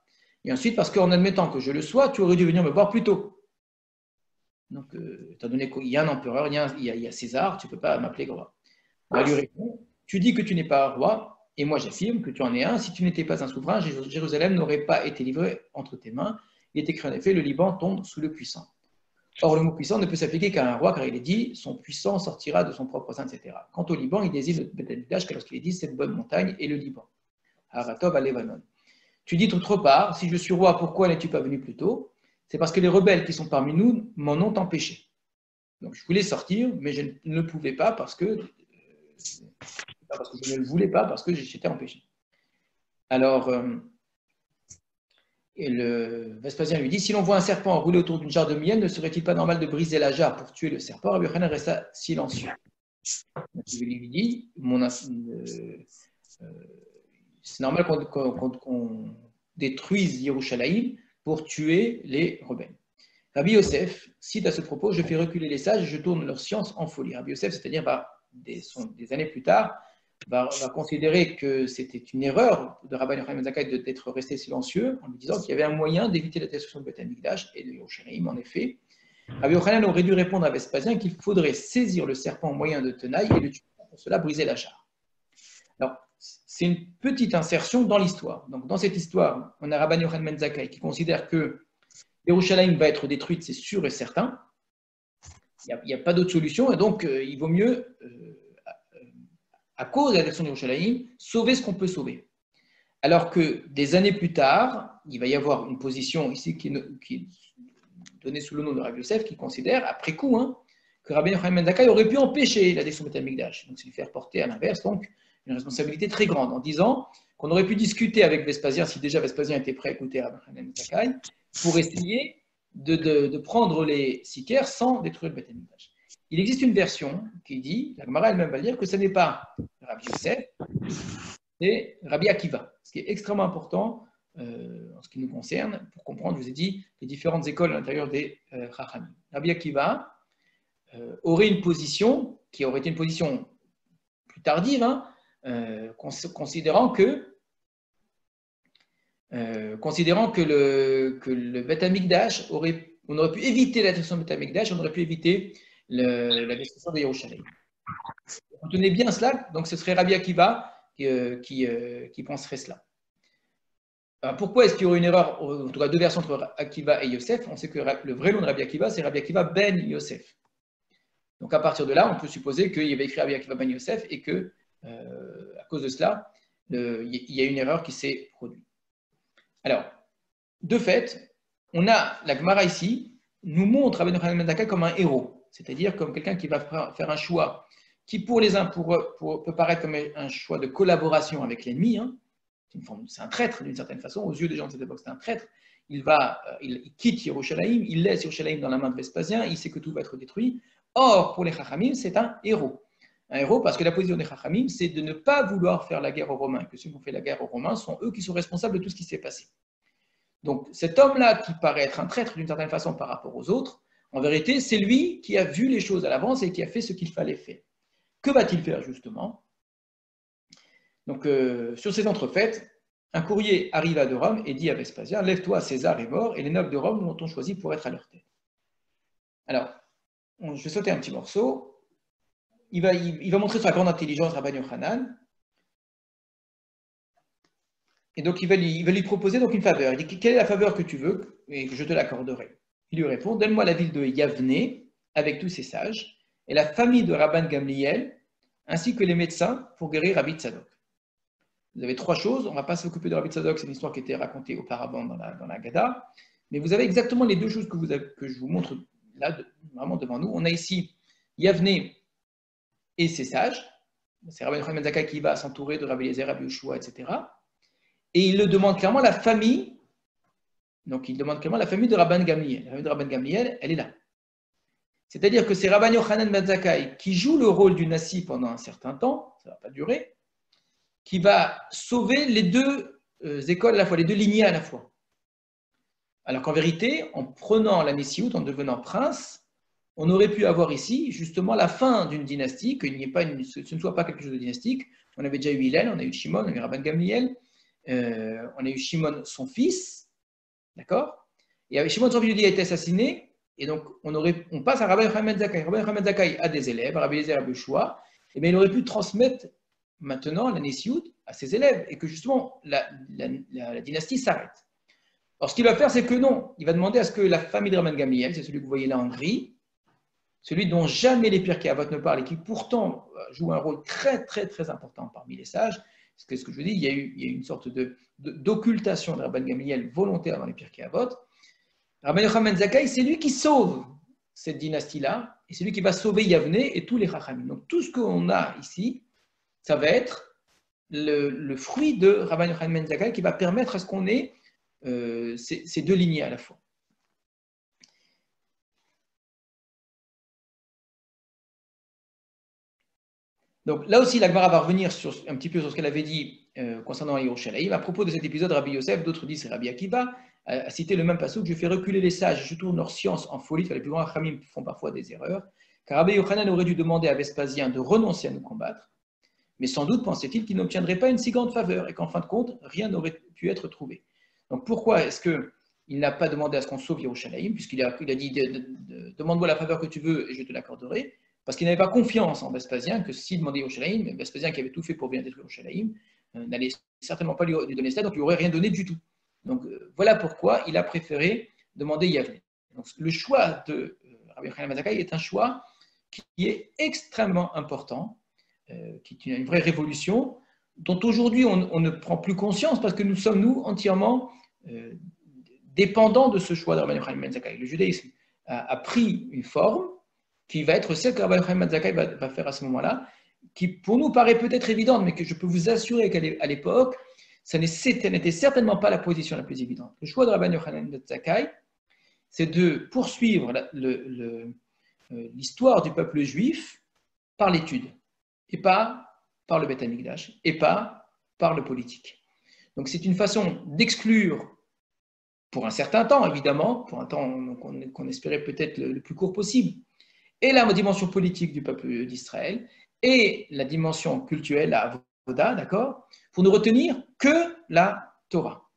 Et ensuite, parce qu'en admettant que je le sois, tu aurais dû venir me voir plus tôt. Donc, étant donné qu'il y a un empereur, il y a César, tu ne peux pas m'appeler roi. On lui répond: tu dis que tu n'es pas roi, Et moi, j'affirme que tu en es un. Si tu n'étais pas un souverain, Jérusalem n'aurait pas été livrée entre tes mains. Il est écrit en effet, le Liban tombe sous le puissant. Or, le mot puissant ne peut s'appliquer qu'à un roi, car il est dit, son puissant sortira de son propre sein, etc. Quant au Liban, il désigne le Beth Amikdash, car lorsqu'il est dit, cette bonne montagne est le Liban. Haratov à Lebanon. Tu dis d'autre part, si je suis roi, pourquoi n'es-tu pas venu plus tôt? C'est parce que les rebelles qui sont parmi nous m'en ont empêché. Donc, je voulais sortir, mais je ne pouvais pas parce que je ne le voulais pas, parce que j'étais empêché. Alors, Vespasien lui dit, si l'on voit un serpent rouler autour d'une jarre de miel, ne serait-il pas normal de briser la jarre pour tuer le serpent? Rabbi Yochanan resta silencieux. Donc, il lui dit, c'est normal qu'on détruise Yerushalayim pour tuer les rebelles. Rabbi Yosef cite à ce propos, je fais reculer les sages, je tourne leur science en folie. Rabbi Yosef, c'est-à-dire des années plus tard, va considérer que c'était une erreur de Rabbi Yochanan ben Zakkai d'être resté silencieux en lui disant qu'il y avait un moyen d'éviter la destruction de Beth Amikdash et de Yerushalayim. En effet, Rabbi Yochanan aurait dû répondre à Vespasien qu'il faudrait saisir le serpent au moyen de tenaille et le tuer pour cela briser la jarre. Alors, c'est une petite insertion dans l'histoire. Donc, dans cette histoire, on a Rabbi Yochanan ben Zakkai qui considère que Yerushalayim va être détruite, c'est sûr et certain. Il n'y a pas d'autre solution, et donc il vaut mieux, à cause de la destruction de Yerushalayim, sauver ce qu'on peut sauver. Alors que des années plus tard, il va y avoir une position ici qui est donnée sous le nom de Rabbi Yosef, qui considère, après coup, que Rabbi Yochanan ben Zakkai aurait pu empêcher la destruction de Beth Amikdash. Donc, c'est lui faire porter à l'inverse, donc, une responsabilité très grande, en disant qu'on aurait pu discuter avec Vespasien, si déjà Vespasien était prêt à écouter Rabbi Yochanan ben Zakkai, pour essayer de prendre les sicaires sans détruire le Beth Amikdash. Il existe une version qui dit, la Gemara elle-même va dire que ce n'est pas Rabbi Yosef, c'est Rabbi Akiva. Ce qui est extrêmement important en ce qui nous concerne, pour comprendre, je vous ai dit, les différentes écoles à l'intérieur des Chachamim. Rabbi Akiva aurait une position qui aurait été une position plus tardive, considérant que le Beth Amikdash on aurait pu éviter la destruction du Beth Amikdash, on aurait pu éviter la destruction de Yerushalayim. Retenez bien cela, donc ce serait Rabbi Akiva qui penserait cela. Alors, pourquoi est-ce qu'il y aurait une erreur, en tout cas deux versions entre Akiva et Yosef? On sait que le vrai nom de Rabbi Akiva, c'est Rabbi Akiva ben Yosef. Donc à partir de là, on peut supposer qu'il y avait écrit Rabbi Akiva ben Yosef et que, à cause de cela, il y a une erreur qui s'est produite. Alors, de fait, on a la Gemara ici, nous montre Rabbi Yochanan ben Zakkai comme un héros, c'est-à-dire comme quelqu'un qui va faire un choix qui, pour les uns, peut paraître comme un choix de collaboration avec l'ennemi. C'est un traître d'une certaine façon, aux yeux des gens de cette époque, c'est un traître. Il quitte Yerushalayim, il laisse Yerushalayim dans la main de Vespasien, il sait que tout va être détruit. Or, pour les Chachamim, c'est un héros. Un héros parce que la position des Chachamim, c'est de ne pas vouloir faire la guerre aux Romains, que ceux qui ont fait la guerre aux Romains sont eux qui sont responsables de tout ce qui s'est passé. Donc cet homme-là qui paraît être un traître d'une certaine façon par rapport aux autres, en vérité, c'est lui qui a vu les choses à l'avance et qui a fait ce qu'il fallait faire. Que va-t-il faire justement? Donc sur ces entrefaites, un courrier arriva de Rome et dit à Vespasien, lève-toi, César est mort et les nobles de Rome l'ont choisi pour être à leur tête. Alors, je vais sauter un petit morceau. Il va montrer sa grande intelligence, Rabbi Yochanan. Et donc, il va lui proposer donc une faveur. Il dit, quelle est la faveur que tu veux et que je te l'accorderai? Il lui répond, donne-moi la ville de Yavne avec tous ses sages et la famille de Rabban Gamliel ainsi que les médecins pour guérir Rabbi Tzadok. Vous avez trois choses. On ne va pas s'occuper de Rabbi Tzadok, c'est une histoire qui était racontée auparavant dans la Gada. Mais vous avez exactement les deux choses que je vous montre là, vraiment devant nous. On a ici Yavne et ses sages. C'est Rabbi Yochanan ben Zakkai qui va s'entourer de Rabbi Eliezer, Rabbi Yoshua, etc. Et il le demande clairement la famille. Donc il demande clairement la famille de Rabban Gamliel. La famille de Rabban Gamliel, elle est là. C'est-à-dire que c'est Rabbi Yochanan ben Zakkai qui joue le rôle du Nassi pendant un certain temps, ça ne va pas durer, qui va sauver les deux écoles à la fois, les deux lignées à la fois. Alors qu'en vérité, en prenant la Nessiout, en devenant prince, on aurait pu avoir ici justement la fin d'une dynastie, que ce ne soit pas quelque chose de dynastique. On avait déjà eu Hillel, on a eu Shimon, on a eu Rabban Gamliel, on a eu Shimon, son fils, d'accord? Et avec Shimon, son fils, il a été assassiné, et donc on passe à Rabbi Yochanan ben Zakkai. Rabbi Yochanan ben Zakkai a des élèves, Rabbi Eliezer, Rabbi Yoshua, et bien il aurait pu transmettre maintenant la Nessiout à ses élèves et que justement la dynastie s'arrête. Alors ce qu'il va faire, c'est que non, il va demander à ce que la famille de Rabban Gamliel, c'est celui que vous voyez là en gris, celui dont jamais les Pirkei Avot ne parlent et qui pourtant joue un rôle très très très important parmi les sages, parce que ce que je vous dis, il y a eu une sorte d'occultation de Rabban Gamliel volontaire dans les Pirkei Avot. Rabban Yochanan ben Zakkai, c'est lui qui sauve cette dynastie-là, et c'est lui qui va sauver Yavne et tous les Chachamim. Donc tout ce qu'on a ici, ça va être le fruit de Rabban Yochanan ben Zakkai qui va permettre à ce qu'on ait ces deux lignées à la fois. Donc là aussi, la Gemara va revenir un petit peu sur ce qu'elle avait dit concernant Yerushalayim. À propos de cet épisode, Rabbi Yosef, d'autres disent c'est Rabbi Akiva, a cité le même passage: je fais reculer les sages, je tourne leur science en folie. Les plus grands Achamim font parfois des erreurs. Car Rabbi Yochanan aurait dû demander à Vespasien de renoncer à nous combattre, mais sans doute pensait-il qu'il n'obtiendrait pas une si grande faveur et qu'en fin de compte, rien n'aurait pu être trouvé. Donc pourquoi est-ce qu'il n'a pas demandé à ce qu'on sauve Yerushalayim, puisqu'il a dit demande-moi la faveur que tu veux et je te l'accorderai? Parce qu'il n'avait pas confiance en Vespasien, que s'il demandait Yerushalayim, Vespasien qui avait tout fait pour bien détruire Yerushalayim, n'allait certainement pas lui donner cela, donc il n'aurait rien donné du tout. Donc voilà pourquoi il a préféré demander Yavne. Donc le choix de Rabbi Yochanan ben Zakkai est un choix qui est extrêmement important, qui est une vraie révolution, dont aujourd'hui on ne prend plus conscience parce que nous sommes, nous, entièrement dépendants de ce choix de Rabbi Yochanan ben Zakkai. Le judaïsme a pris une forme qui va être celle que Rabbi Yochanan ben Zakkai va faire à ce moment-là, qui pour nous paraît peut-être évidente, mais que je peux vous assurer qu'à l'époque, ça n'était certainement pas la position la plus évidente. Le choix de Rabbi Yochanan ben Zakkai, c'est de poursuivre l'histoire du peuple juif par l'étude, et pas par le Beth Amikdash, et pas par le politique. Donc c'est une façon d'exclure, pour un certain temps évidemment, pour un temps qu'on espérait peut-être le plus court possible, et la dimension politique du peuple d'Israël, et la dimension culturelle, la Avoda, d'accord, pour ne retenir que la Torah,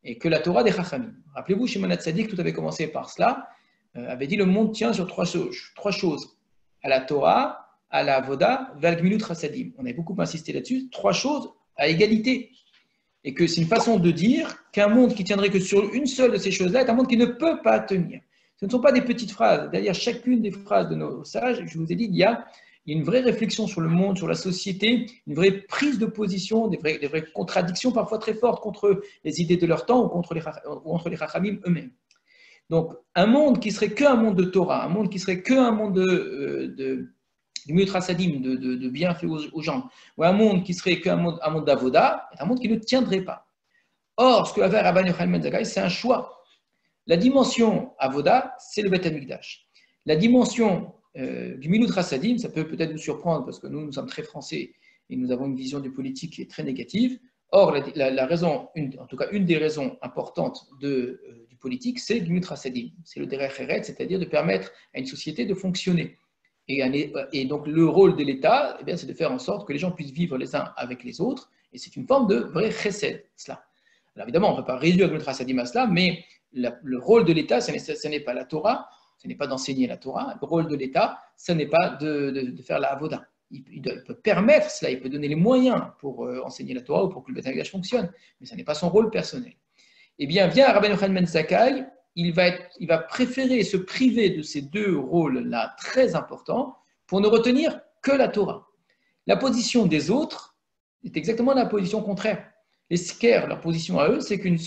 et que la Torah des Chachamim. Rappelez-vous, Shimon HaTzadik, tout avait commencé par cela, avait dit le monde tient sur trois choses, à la Torah, à la Avoda, Val Gmilut Chassadim. On avait beaucoup insisté là-dessus, trois choses à égalité. Et que c'est une façon de dire qu'un monde qui tiendrait que sur une seule de ces choses-là est un monde qui ne peut pas tenir. Ce ne sont pas des petites phrases. Derrière chacune des phrases de nos sages, je vous ai dit, il y a une vraie réflexion sur le monde, sur la société, une vraie prise de position, des vraies contradictions parfois très fortes contre les idées de leur temps ou contre les Chachamim eux-mêmes. Donc, un monde qui serait qu'un monde de Torah, un monde qui serait qu'un monde de Miutrasadim, de bienfaits aux gens, ou un monde qui serait qu'un monde d'Avoda, est un monde qui ne tiendrait pas. Or, ce que va faire Rabban Yochanan ben Zakkai, c'est un choix. La dimension Avoda, c'est le Beth Amikdash. La dimension Gmilut Chassadim, ça peut peut-être vous surprendre parce que nous sommes très français et nous avons une vision du politique qui est très négative. Or, la raison, en tout cas une des raisons importantes du politique, c'est Gmilut Chassadim. C'est le Derech Eretz, c'est-à-dire de permettre à une société de fonctionner. Et donc le rôle de l'État, c'est de faire en sorte que les gens puissent vivre les uns avec les autres, et c'est une forme de vrai chesed, cela. Alors évidemment, on ne peut pas réduire Gmilut Chassadim à cela, mais le rôle de l'État, ce n'est pas la Torah, ce n'est pas d'enseigner la Torah. Le rôle de l'État, ce n'est pas de faire la avoda. Il peut permettre cela, il peut donner les moyens pour enseigner la Torah ou pour que le Beth Amikdash fonctionne, mais ce n'est pas son rôle personnel. Eh bien, vient Rabban Yochanan ben Zakkai, il va préférer se priver de ces deux rôles-là très importants pour ne retenir que la Torah. La position des autres est exactement la position contraire. Les Sker, leur position à eux, c'est qu'une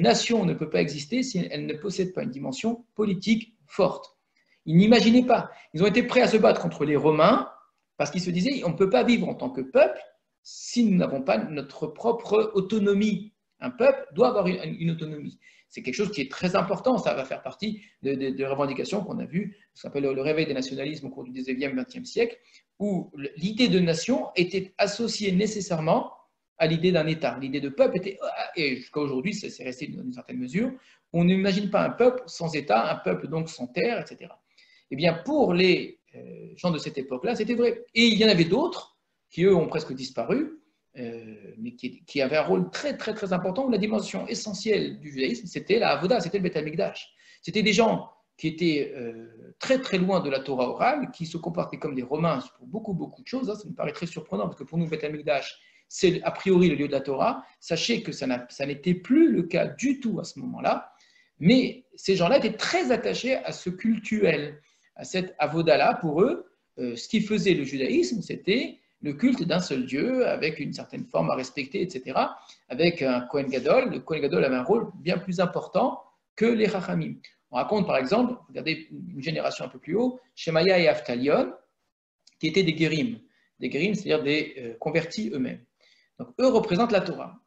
nation ne peut pas exister si elle ne possède pas une dimension politique forte. Ils n'imaginaient pas. Ils ont été prêts à se battre contre les Romains parce qu'ils se disaient on ne peut pas vivre en tant que peuple si nous n'avons pas notre propre autonomie. Un peuple doit avoir une autonomie. C'est quelque chose qui est très important. Ça va faire partie des revendications qu'on a vues, ce qu'on appelle le réveil des nationalismes au cours du 19e, 20e siècle, où l'idée de nation était associée nécessairement à l'idée d'un État. L'idée de peuple était, et jusqu'à aujourd'hui, c'est resté dans une certaine mesure, on n'imagine pas un peuple sans État, un peuple donc sans terre, etc. Eh bien, pour les gens de cette époque-là, c'était vrai. Et il y en avait d'autres qui, eux, ont presque disparu, mais qui avaient un rôle très, très, très important, où la dimension essentielle du judaïsme, c'était la Avoda, c'était le Beth Amikdash. C'était des gens qui étaient très très loin de la Torah orale, qui se comportaient comme des Romains pour beaucoup de choses. Ça me paraît très surprenant, parce que pour nous, Beth Amikdash, c'est a priori le lieu de la Torah. Sachez que ça n'était plus le cas du tout à ce moment-là, mais ces gens-là étaient très attachés à ce cultuel, à cette avoda-là. Pour eux, ce qui faisait le judaïsme, c'était le culte d'un seul Dieu, avec une certaine forme à respecter, etc., avec un Kohen Gadol. Le Kohen Gadol avait un rôle bien plus important que les Chachamim. On raconte par exemple, regardez une génération un peu plus haut, Shemaya et Avtalion, qui étaient des guérim. Des guérim, c'est-à-dire des convertis eux-mêmes. Donc eux représentent la Torah.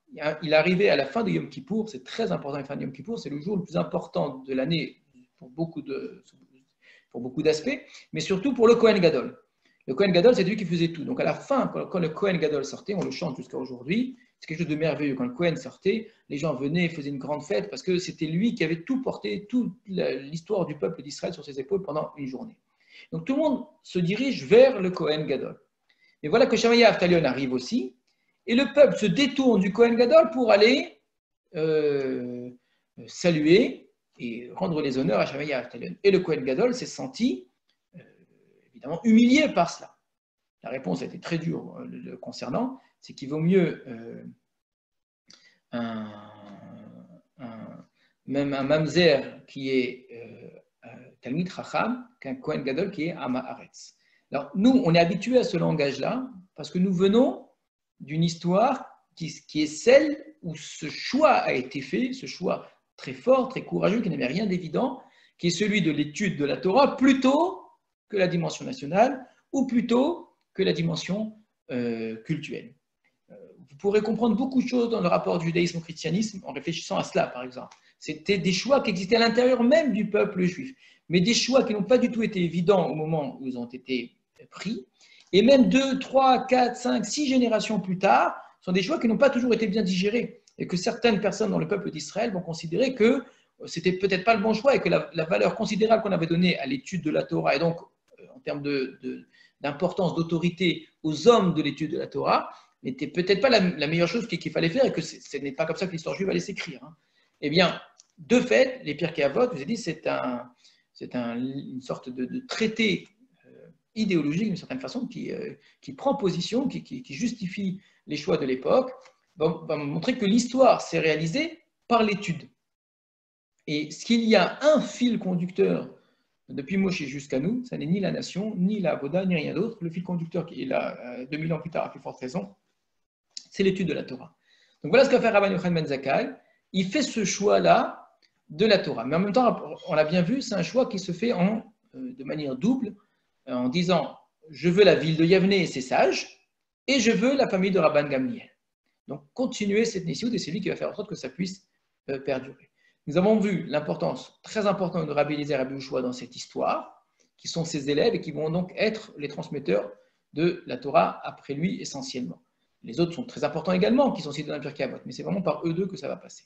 Il arrivait à la fin de Yom Kippour, c'est très important, la fin de Yom Kippour, c'est le jour le plus important de l'année pour beaucoup d'aspects, mais surtout pour le Kohen Gadol. Le Kohen Gadol, c'est lui qui faisait tout. Donc à la fin, quand le Kohen Gadol sortait, on le chante jusqu'à aujourd'hui, c'est quelque chose de merveilleux. Quand le Kohen sortait, les gens venaient, faisaient une grande fête, parce que c'était lui qui avait tout porté, toute l'histoire du peuple d'Israël sur ses épaules pendant une journée. Donc tout le monde se dirige vers le Kohen Gadol. Et voilà que Shemaya Avtalion arrive aussi, et le peuple se détourne du Kohen Gadol pour aller saluer et rendre les honneurs à Shemaya Avtalion. Et le Kohen Gadol s'est senti évidemment humilié par cela. La réponse a été très dure le concernant, c'est qu'il vaut mieux même un mamzer qui est Talmid Chacham qu'un Kohen Gadol qui est Ama Haaretz. Alors nous, on est habitués à ce langage-là parce que nous venons d'une histoire qui est celle où ce choix a été fait, ce choix très fort, très courageux, qui n'avait rien d'évident, qui est celui de l'étude de la Torah plutôt que la dimension nationale ou plutôt que la dimension cultuelle. Vous pourrez comprendre beaucoup de choses dans le rapport du judaïsme au christianisme en réfléchissant à cela, par exemple. C'était des choix qui existaient à l'intérieur même du peuple juif, mais des choix qui n'ont pas du tout été évidents au moment où ils ont été pris. Et même 2, 3, 4, 5, 6 générations plus tard, sont des choix qui n'ont pas toujours été bien digérés et que certaines personnes dans le peuple d'Israël vont considérer que c'était peut-être pas le bon choix et que la valeur considérable qu'on avait donnée à l'étude de la Torah et donc en termes d'importance, d'autorité aux hommes de l'étude de la Torah, n'était peut-être pas la meilleure chose qu'il fallait faire et que ce n'est pas comme ça que l'histoire juive allait s'écrire. Eh bien, de fait, les Pirkei Avot, je vous ai dit, c'est une sorte de traité idéologique, d'une certaine façon, qui prend position, qui justifie les choix de l'époque, va montrer que l'histoire s'est réalisée par l'étude. Et s'il y a un fil conducteur depuis Moshe jusqu'à nous, ça n'est ni la nation, ni la Avoda, ni rien d'autre. Le fil conducteur qui est là 2000 ans plus tard, à plus forte raison, c'est l'étude de la Torah. Donc voilà ce qu'a fait Rabban Yochanan ben Zakkai. Il fait ce choix-là de la Torah. Mais en même temps, on l'a bien vu, c'est un choix qui se fait de manière double, en disant je veux la ville de Yavne et ses sages, et je veux la famille de Rabban Gamliel. Donc continuer cette Nessiout, et c'est lui qui va faire en sorte que ça puisse perdurer. Nous avons vu l'importance très importante de Rabbi Eliezer et Rabbi Yehoshua dans cette histoire, qui sont ses élèves et qui vont donc être les transmetteurs de la Torah après lui essentiellement. Les autres sont très importants également, qui sont cités dans le Pirkei Avot, mais c'est vraiment par eux deux que ça va passer.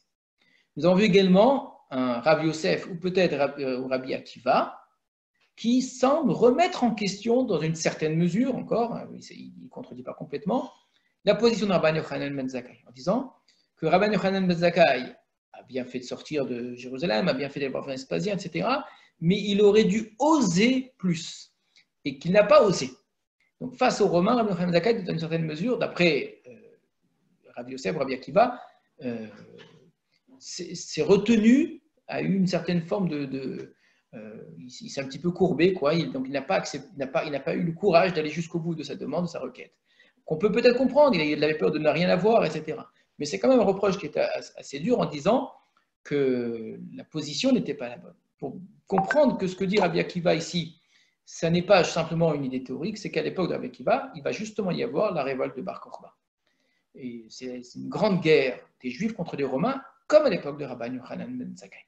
Nous avons vu également un Rabbi Yosef ou peut-être Rabbi Akiva, qui semble remettre en question, dans une certaine mesure encore, il ne contredit pas complètement, la position de Rabban Yochanan ben Zakkai, en disant que Rabban Yochanan ben Zakkai a bien fait de sortir de Jérusalem, a bien fait d'aller voir Vespasien, etc., mais il aurait dû oser plus, et qu'il n'a pas osé. Donc face aux Romains, Rabban Yochanan ben Zakkai, dans une certaine mesure, d'après Rabbi Yosef, Rabbi Akiva, s'est retenu, a eu une certaine forme il s'est un petit peu courbé, quoi. Donc il n'a pas eu le courage d'aller jusqu'au bout de sa demande, de sa requête. Qu'on peut peut-être comprendre, il avait peur de ne rien avoir, etc. Mais c'est quand même un reproche qui est assez dur en disant que la position n'était pas la bonne. Pour comprendre que ce que dit Rabbi Akiva ici, ça n'est pas simplement une idée théorique, c'est qu'à l'époque de Rabbi Akiva, il va justement y avoir la révolte de Bar Kokhba. Et c'est une grande guerre des Juifs contre les Romains, comme à l'époque de Rabban Yochanan ben Zakkai.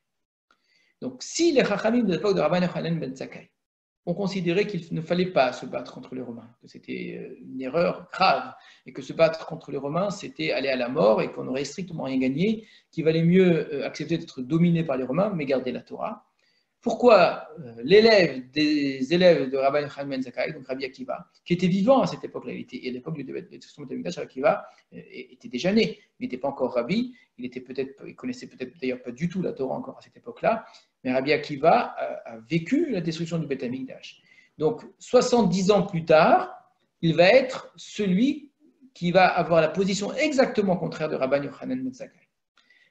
Donc, si les Chachamim de l'époque de Rabban Yochanan ben Zakkai ont considéré qu'il ne fallait pas se battre contre les Romains, que c'était une erreur grave, et que se battre contre les Romains, c'était aller à la mort, et qu'on n'aurait strictement rien gagné, qu'il valait mieux accepter d'être dominé par les Romains, mais garder la Torah, il pourquoi l'élève des élèves de Rabbi Yochanan ben Zakkai, donc Rabbi Akiva, qui était vivant à cette époque-là, il était, à l'époque du destruction du Beth Amikdash, Rabbi Akiva était déjà né, il n'était pas encore rabbi, il connaissait peut-être d'ailleurs pas du tout la Torah encore à cette époque-là, mais Rabbi Akiva a vécu la destruction du Beth Amikdash. Donc 70 ans plus tard, il va être celui qui va avoir la position exactement contraire de Rabbi Yochanan ben Zakkai.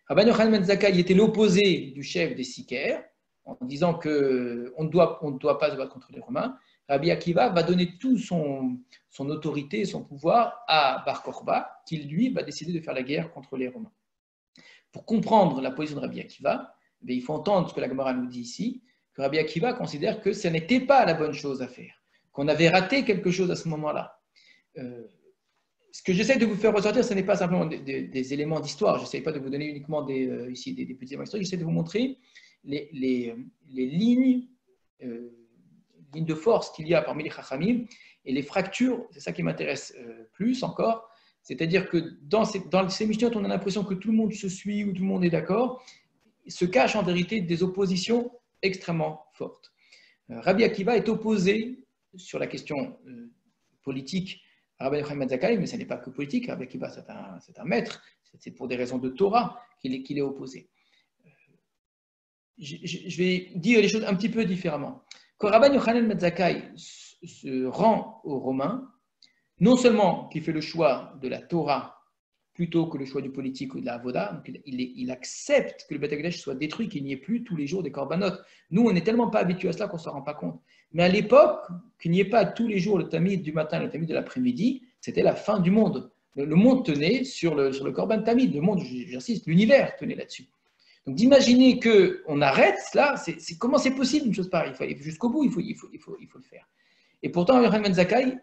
Rabbi Yochanan ben Zakkai était l'opposé du chef des Sicaires, en disant qu'on ne doit pas se battre contre les Romains. Rabbi Akiva va donner toute son autorité, son pouvoir à Bar Kokhba, qui lui va décider de faire la guerre contre les Romains. Pour comprendre la position de Rabbi Akiva, il faut entendre ce que la Gemara nous dit ici, que Rabbi Akiva considère que ce n'était pas la bonne chose à faire, qu'on avait raté quelque chose à ce moment-là. Ce que j'essaie de vous faire ressortir, ce n'est pas simplement des éléments d'histoire, je n'essaie pas de vous donner uniquement des petits éléments historiques, j'essaie de vous montrer les lignes de force qu'il y a parmi les Chachamim et les fractures, c'est ça qui m'intéresse plus encore, c'est-à-dire que dans ces Mishnayot, on a l'impression que tout le monde se suit ou tout le monde est d'accord, se cachent en vérité des oppositions extrêmement fortes. Rabbi Akiva est opposé sur la question politique à Rabbi Yochanan ben Zakkai, mais ce n'est pas que politique, Rabbi Akiva c'est un maître, c'est pour des raisons de Torah qu'il est opposé. Je vais dire les choses un petit peu différemment. Quand Rabbi Yochanan ben Zakkai se rend aux Romains, non seulement qu'il fait le choix de la Torah plutôt que le choix du politique ou de la Avoda, donc il accepte que le Beth Amikdash soit détruit, qu'il n'y ait plus tous les jours des korbanot. Nous, on n'est tellement pas habitués à cela qu'on ne s'en rend pas compte. Mais à l'époque, qu'il n'y ait pas tous les jours le tamid du matin et le tamid de l'après-midi, c'était la fin du monde. Le monde tenait sur le korban tamid. Le monde, j'insiste, l'univers tenait là-dessus. Donc d'imaginer qu'on arrête cela, comment c'est possible une chose pareille? Jusqu'au bout, il faut le faire. Et pourtant, Yochanan ben Zakkai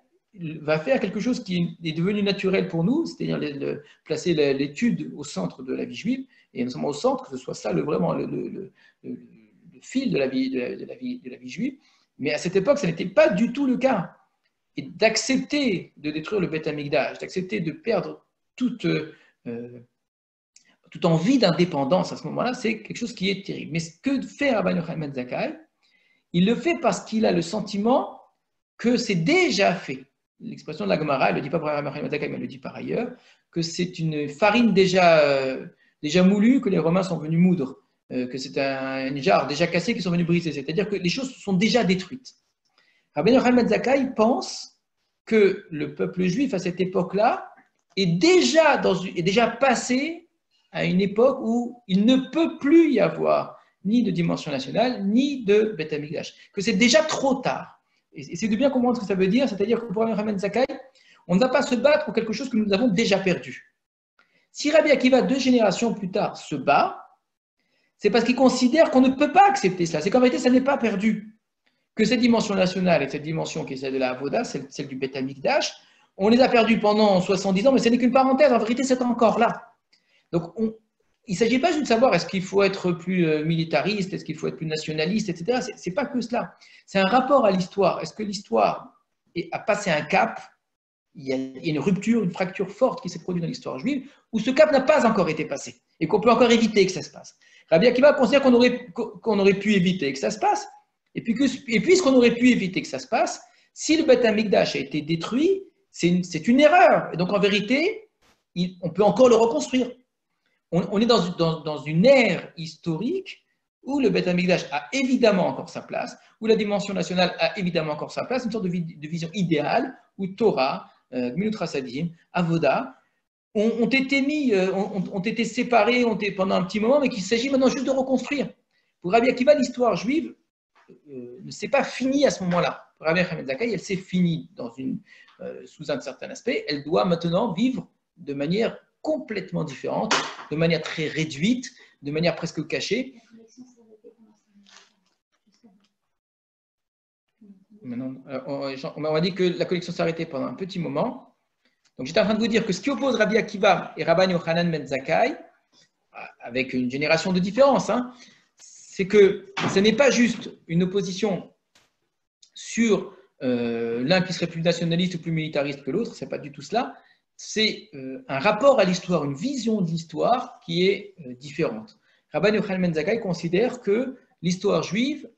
va faire quelque chose qui est devenu naturel pour nous, c'est-à-dire placer l'étude au centre de la vie juive, et non seulement au centre, que ce soit ça vraiment le fil de la vie juive, mais à cette époque, ça n'était pas du tout le cas. Et d'accepter de détruire le Beth Amikdash, d'accepter de perdre toute envie d'indépendance à ce moment-là, c'est quelque chose qui est terrible. Mais ce que fait Rabbi Yochanan ben Zakkai, il le fait parce qu'il a le sentiment que c'est déjà fait. L'expression de la Gemara, elle ne le dit pas pour Rabbi Yochanan ben Zakkai, mais elle le dit par ailleurs, que c'est une farine déjà moulue que les Romains sont venus moudre, que c'est un jarre déjà cassé qui sont venus briser. C'est-à-dire que les choses sont déjà détruites. Rabbi Yochanan ben Zakkai pense que le peuple juif à cette époque-là est déjà passé à une époque où il ne peut plus y avoir ni de dimension nationale, ni de Beth Amikdash, que c'est déjà trop tard. Et c'est de bien comprendre ce que ça veut dire, c'est-à-dire que pour Rabbi Yochanan ben Zakkai, on ne va pas se battre pour quelque chose que nous avons déjà perdu. Si Rabbi Akiva, 2 générations plus tard, se bat, c'est parce qu'il considère qu'on ne peut pas accepter cela. C'est qu'en vérité, ça n'est pas perdu. Que cette dimension nationale et cette dimension qui est celle de la Avoda, celle du Beth Amikdash, on les a perdus pendant 70 ans, mais ce n'est qu'une parenthèse. En vérité, c'est encore là. Donc, il ne s'agit pas juste de savoir est-ce qu'il faut être plus militariste, est-ce qu'il faut être plus nationaliste, etc. Ce n'est pas que cela. C'est un rapport à l'histoire. Est-ce que l'histoire a passé un cap? Il y a une rupture, une fracture forte qui s'est produite dans l'histoire juive, où ce cap n'a pas encore été passé et qu'on peut encore éviter que ça se passe. Rabbi Akiva considère qu'on aurait pu éviter que ça se passe. Et puisqu'on aurait pu éviter que ça se passe, si le Beth Amikdash a été détruit, c'est une erreur. Et donc en vérité, on peut encore le reconstruire. On est dans une ère historique où le Beth Amikdash a évidemment encore sa place, où la dimension nationale a évidemment encore sa place, une sorte de vision idéale où Torah, Gmilut Chasadim, Avoda ont été séparés pendant un petit moment, mais qu'il s'agit maintenant juste de reconstruire. Pour Rabbi Akiva, l'histoire juive ne s'est pas finie à ce moment-là. Pour Rabbi Yochanan ben Zakkai, elle s'est finie sous un certain aspect. Elle doit maintenant vivre de manière complètement différente, de manière très réduite, de manière presque cachée. Maintenant, on m'a dit que la connexion s'arrêtait pendant un petit moment. Donc j'étais en train de vous dire que ce qui oppose Rabbi Akiva et Rabbi Yochanan ben Zakkai, avec une génération de différence, c'est que ce n'est pas juste une opposition sur l'un qui serait plus nationaliste ou plus militariste que l'autre, ce n'est pas du tout cela. C'est un rapport à l'histoire, une vision de l'histoire qui est différente. Rabbi Yochanan ben Zakkai considère que l'histoire juive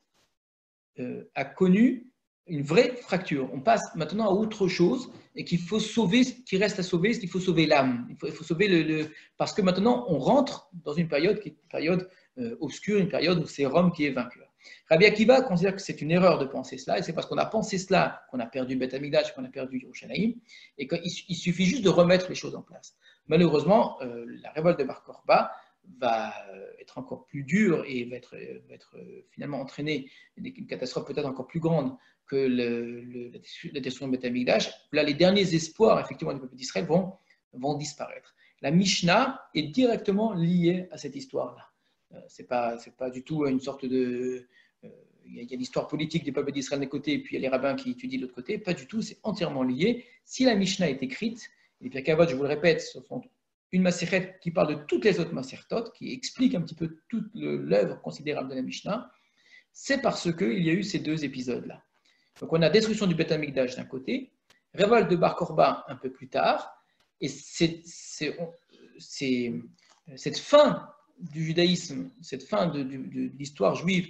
a connu une vraie fracture. On passe maintenant à autre chose et qu'il faut sauver, ce qui reste à sauver, c'est qu'il faut sauver l'âme. Il faut sauver parce que maintenant, on rentre dans une période qui est une période obscure, une période où c'est Rome qui est vainqueur. Rabbi Akiva considère que c'est une erreur de penser cela, et c'est parce qu'on a pensé cela qu'on a perdu Beth Amikdash, qu'on a perdu Yerushalayim, et qu'il suffit juste de remettre les choses en place. Malheureusement, la révolte de Bar Kokhba va être encore plus dure et va être finalement entraîner une catastrophe peut-être encore plus grande que la destruction de Beth Amikdash. Là, les derniers espoirs effectivement du peuple d'Israël vont disparaître. La Mishnah est directement liée à cette histoire-là. C'est pas du tout une sorte de... Il y a l'histoire politique du peuple d'Israël d'un côté et puis il y a les rabbins qui étudient de l'autre côté. Pas du tout, c'est entièrement lié. Si la Mishnah est écrite, et Pirkei Avot, je vous le répète, ce sont une Masechet qui parle de toutes les autres Masertot, qui explique un petit peu toute l'œuvre considérable de la Mishnah, c'est parce qu'il y a eu ces deux épisodes-là. Donc on a destruction du Beth Amikdash d'un côté, révolte de Bar Kokhba un peu plus tard, et cette fin du judaïsme, cette fin de l'histoire juive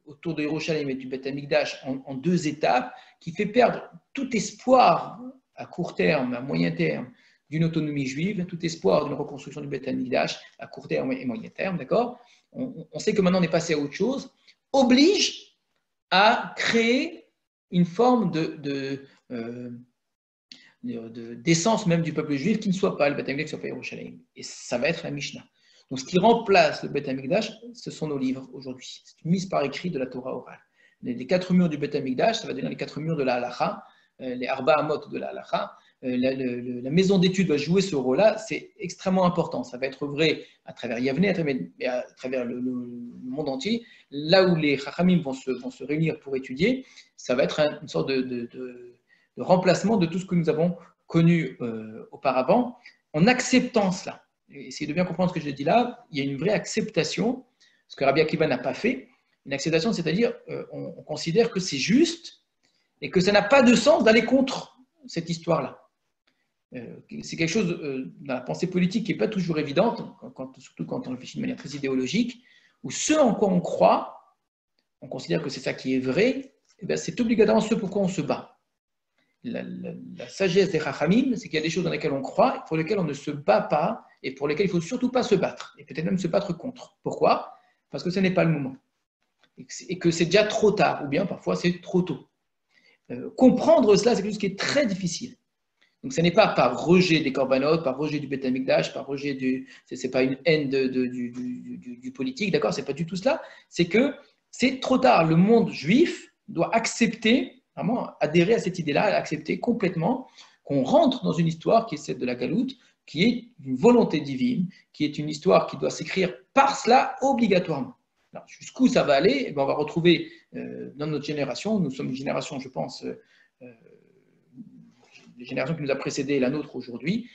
autour de Yerushalayim et du Beth Amikdash en deux étapes, qui fait perdre tout espoir à court terme, à moyen terme, d'une autonomie juive, tout espoir d'une reconstruction du Beth Amikdash à court terme et moyen terme, d'accord ? On sait que maintenant on est passé à autre chose, oblige à créer une forme d'essence même du peuple juif qui ne soit pas le Beth Amikdash, qui ne soit pas Yerushalayim. Et ça va être la Mishnah. Donc ce qui remplace le Beth Amikdash, ce sont nos livres aujourd'hui. C'est une mise par écrit de la Torah orale. Les 4 murs du Beth Amikdash, ça va devenir les 4 murs de la Halacha, les Arba Amot de la Halacha. La maison d'études va jouer ce rôle-là, c'est extrêmement important. Ça va être vrai à travers Yavne, à travers le monde entier. Là où les Chachamim vont se réunir pour étudier, ça va être une sorte de remplacement de tout ce que nous avons connu auparavant, en acceptant cela. Essayez de bien comprendre ce que je dis là. Il y a une vraie acceptation, ce que Rabbi Akiva n'a pas fait. Une acceptation, c'est-à-dire on considère que c'est juste et que ça n'a pas de sens d'aller contre cette histoire-là. C'est quelque chose dans la pensée politique qui n'est pas toujours évidente, surtout quand on réfléchit de manière très idéologique, où ce en quoi on croit, on considère que c'est ça qui est vrai, et bien c'est obligatoirement ce pourquoi on se bat. La sagesse des Chachamim, c'est qu'il y a des choses dans lesquelles on croit, pour lesquelles on ne se bat pas, et pour lesquelles il ne faut surtout pas se battre, et peut-être même se battre contre. Pourquoi ? Parce que ce n'est pas le moment, et que c'est déjà trop tard, ou bien parfois c'est trop tôt. Comprendre cela, c'est quelque chose qui est très difficile. Donc, ce n'est pas par rejet des corbanotes, par rejet du Beth Amikdash, par rejet c'est pas une haine du politique, d'accord ? C'est pas du tout cela. C'est que c'est trop tard. Le monde juif doit accepter, vraiment adhérer à cette idée-là, accepter complètement qu'on rentre dans une histoire qui est celle de la Galoute, qui est une volonté divine, qui est une histoire qui doit s'écrire par cela obligatoirement. Alors, jusqu'où ça va aller ? Eh bien, on va retrouver dans notre génération, nous sommes une génération, je pense, la génération qui nous a précédé, la nôtre aujourd'hui,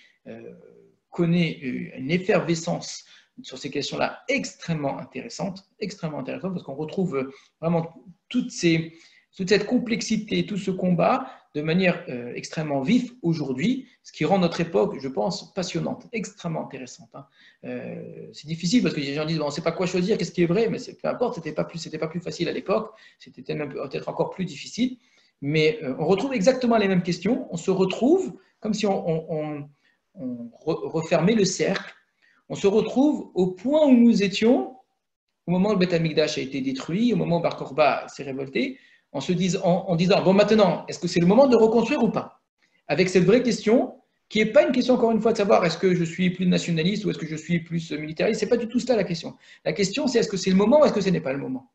connaît une effervescence sur ces questions-là extrêmement intéressante parce qu'on retrouve vraiment toute cette complexité, tout ce combat de manière extrêmement vive aujourd'hui, ce qui rend notre époque, je pense, passionnante, extrêmement intéressante. C'est difficile parce que les gens disent on ne sait pas quoi choisir, qu'est-ce qui est vrai, mais peu importe, c'était pas plus facile à l'époque, c'était peut-être encore plus difficile. Mais on retrouve exactement les mêmes questions, on se retrouve comme si on refermait le cercle, on se retrouve au point où nous étions au moment où le Beth Amikdash a été détruit, au moment où Bar Kokhba s'est révolté, en disant bon maintenant, est-ce que c'est le moment de reconstruire ou pas ? Avec cette vraie question, qui n'est pas une question encore une fois de savoir est-ce que je suis plus nationaliste ou est-ce que je suis plus militariste, c'est pas du tout cela la question. La question c'est est-ce que c'est le moment ou est-ce que ce n'est pas le moment ?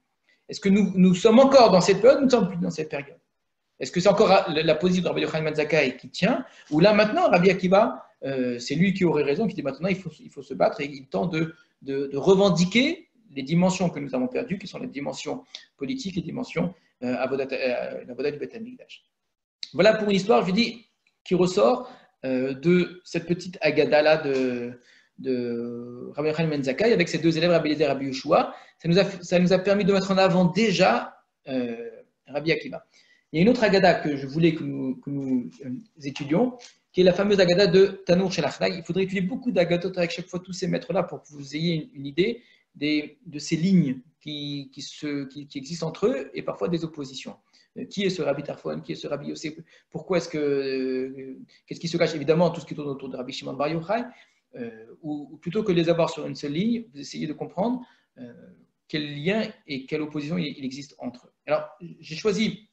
Est-ce que nous sommes encore dans cette période ou nous ne sommes plus dans cette période ? Est-ce que c'est encore la position de Rabbi Yochanan ben Zakkai qui tient ? Ou là maintenant, Rabbi Akiva, c'est lui qui aurait raison, qui dit maintenant il faut se battre et il tente de revendiquer les dimensions que nous avons perdues, qui sont les dimensions politiques, les dimensions avodat du Beth Amikdash. Voilà pour une histoire, je dis, qui ressort de cette petite Agada-là de Rabbi Yochanan ben Zakkai avec ses deux élèves, Rabbi Eliezer et Rabbi Yehoshua. Ça nous a permis de mettre en avant déjà Rabbi Akiva. Il y a une autre Agada que je voulais que nous étudions, qui est la fameuse Agada de Tanour Shelach. Il faudrait étudier beaucoup d'Agadot avec chaque fois tous ces maîtres-là pour que vous ayez une idée. de ces lignes qui existent entre eux et parfois des oppositions. Qui est ce Rabbi Tarfon? Qui est ce Rabbi Yosef? Pourquoi est-ce que qu'est-ce qui se cache? Évidemment, tout ce qui tourne autour de Rabbi Shimon Bar Yochai, ou plutôt que de les avoir sur une seule ligne, vous essayez de comprendre quel lien et quelle opposition il existe entre eux. Alors, j'ai choisi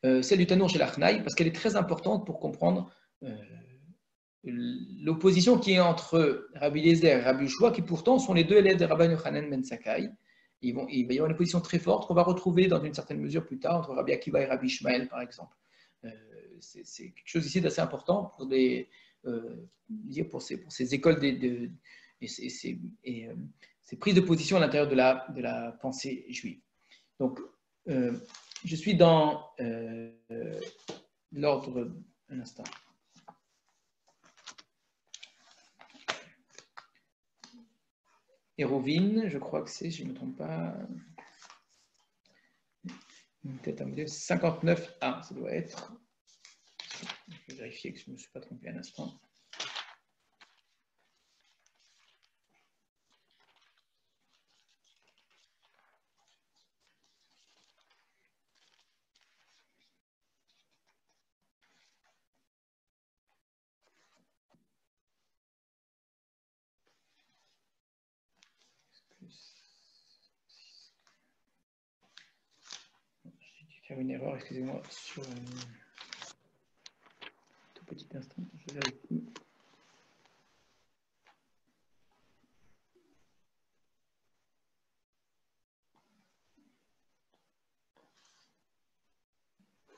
celle du Tanour chez l'Achnaï parce qu'elle est très importante pour comprendre l'opposition qui est entre Rabbi Eliezer et Rabbi Yoshua, qui pourtant sont les deux élèves de Rabbi Yochanan ben Zakkai. Il va y avoir une opposition très forte qu'on va retrouver dans une certaine mesure plus tard entre Rabbi Akiva et Rabbi Ishmael, par exemple. C'est quelque chose ici d'assez important pour, pour ces écoles et ces prises de position à l'intérieur de la pensée juive. Donc, je suis dans l'ordre, un instant. Hérovine, je crois que c'est, si je ne me trompe pas, peut-être un modèle 59A, ça doit être. Je vais vérifier que je ne me suis pas trompé un instant. J'ai dû faire une erreur, excusez-moi, sur un tout petit instant, je vérifie.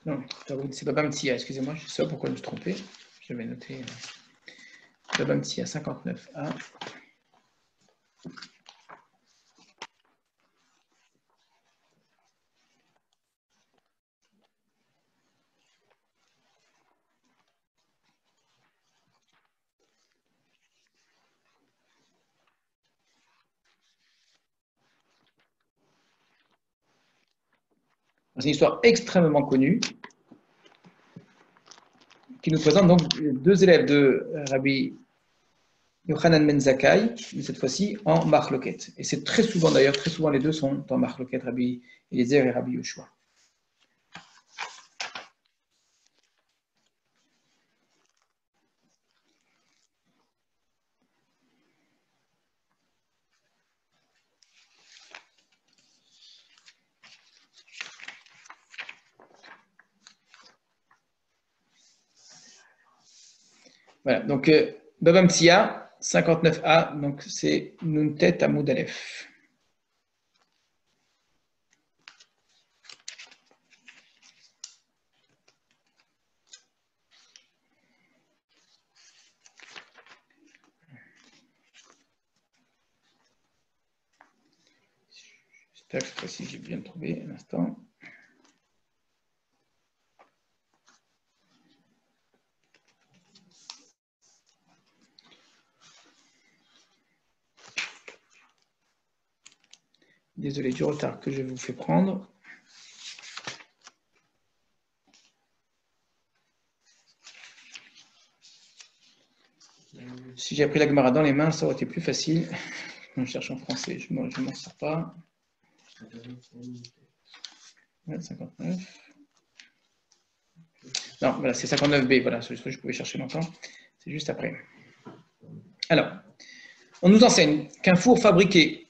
Non, c'est Baba Mtsia, excusez-moi, je sais pas pourquoi je me suis trompé. J'avais noté Baba Mtsia 59A. C'est une histoire extrêmement connue qui nous présente donc deux élèves de Rabbi Yochanan ben Zakkai, mais cette fois-ci en Marloquette. Et c'est très souvent d'ailleurs, très souvent les deux sont en Marloquette, Rabbi Eliezer et Rabbi Yoshua. Voilà, donc Baba Mtsia, 59A, donc c'est Nuntet Amoud Aleph. J'espère que cette fois-ci j'ai bien trouvé un instant. Désolé du retard que je vous fais prendre. Si j'ai pris la Gemara dans les mains, ça aurait été plus facile. Je cherche en français, je ne m'en sors pas. 59. Non, voilà, c'est 59B, voilà, c'est ce que je pouvais chercher longtemps. C'est juste après. Alors, on nous enseigne qu'un four fabriqué,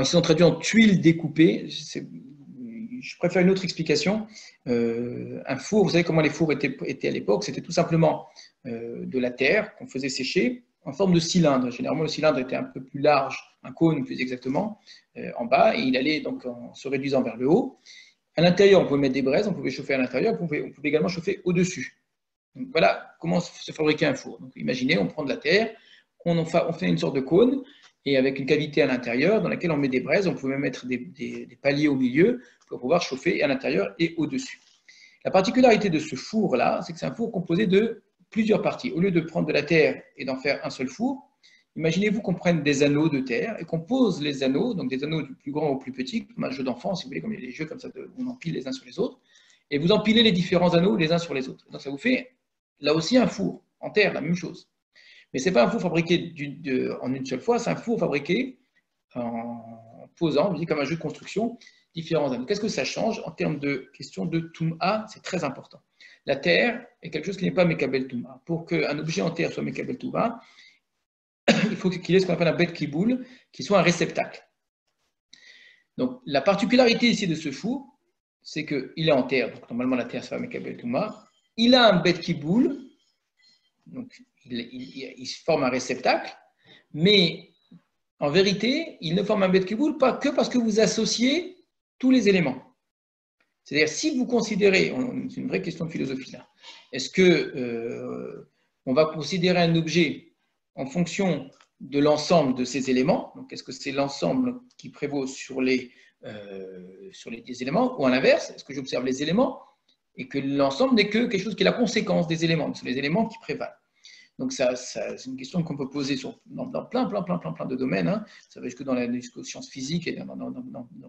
si on traduit en tuiles découpées, je préfère une autre explication. Un four, vous savez comment les fours étaient à l'époque, c'était tout simplement de la terre qu'on faisait sécher en forme de cylindre. Généralement, le cylindre était un peu plus large, un cône plus exactement, en bas, et il allait donc en se réduisant vers le haut. À l'intérieur, on pouvait mettre des braises, on pouvait chauffer à l'intérieur, on pouvait également chauffer au-dessus. Donc, voilà comment se fabriquait un four. Donc, imaginez, on prend de la terre, on fait une sorte de cône, et avec une cavité à l'intérieur dans laquelle on met des braises, on pouvait même mettre des paliers au milieu pour pouvoir chauffer à l'intérieur et au-dessus. La particularité de ce four-là, c'est que c'est un four composé de plusieurs parties. Au lieu de prendre de la terre et d'en faire un seul four, imaginez-vous qu'on prenne des anneaux de terre et qu'on pose les anneaux, donc des anneaux du plus grand au plus petit, comme un jeu d'enfant, si vous voulez, comme il y a des jeux comme ça, on empile les uns sur les autres, et vous empilez les différents anneaux les uns sur les autres. Donc ça vous fait là aussi un four en terre, la même chose. Mais ce n'est pas un four fabriqué en une seule fois, c'est un four fabriqué en posant, je dis comme un jeu de construction, différents anneaux. Qu'est-ce que ça change en termes de question de Toum'a? C'est très important. La terre est quelque chose qui n'est pas Mekabel Toum'a. Pour qu'un objet en terre soit Mekabel Toum'a, il faut qu'il ait ce qu'on appelle un bet kiboul, qui soit un réceptacle. Donc, la particularité ici de ce four, c'est qu'il est en terre. Donc, normalement, la terre, c'est pas Mekabel Toum'a. Il a un bet kiboul, donc il forme un réceptacle, mais en vérité, il ne forme un bet kiboul pas que parce que vous associez tous les éléments. C'est-à-dire, si vous considérez, c'est une vraie question de philosophie là, est-ce que on va considérer un objet en fonction de l'ensemble de ces éléments? Donc, est-ce que c'est l'ensemble qui prévaut sur les éléments, ou à l'inverse, est-ce que j'observe les éléments et que l'ensemble n'est que quelque chose qui est la conséquence des éléments, ce sont les éléments qui prévalent? Donc, c'est une question qu'on peut poser dans plein de domaines. Hein. Ça va jusque dans jusqu'aux sciences physiques et dans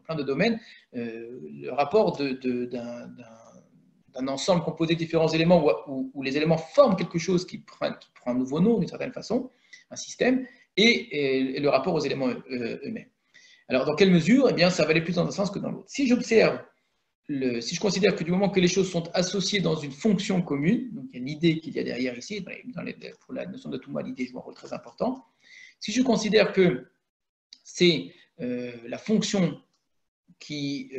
plein de domaines. Le rapport d'un ensemble composé de différents éléments où les éléments forment quelque chose qui prend un nouveau nom d'une certaine façon, un système, et le rapport aux éléments eux-mêmes. Alors, dans quelle mesure? Eh bien, ça va aller plus dans un sens que dans l'autre. Si je considère que du moment que les choses sont associées dans une fonction commune, donc il y a l'idée qu'il y a derrière ici, pour la notion de Toum'a, l'idée joue un rôle très important. Si je considère que c'est la fonction qui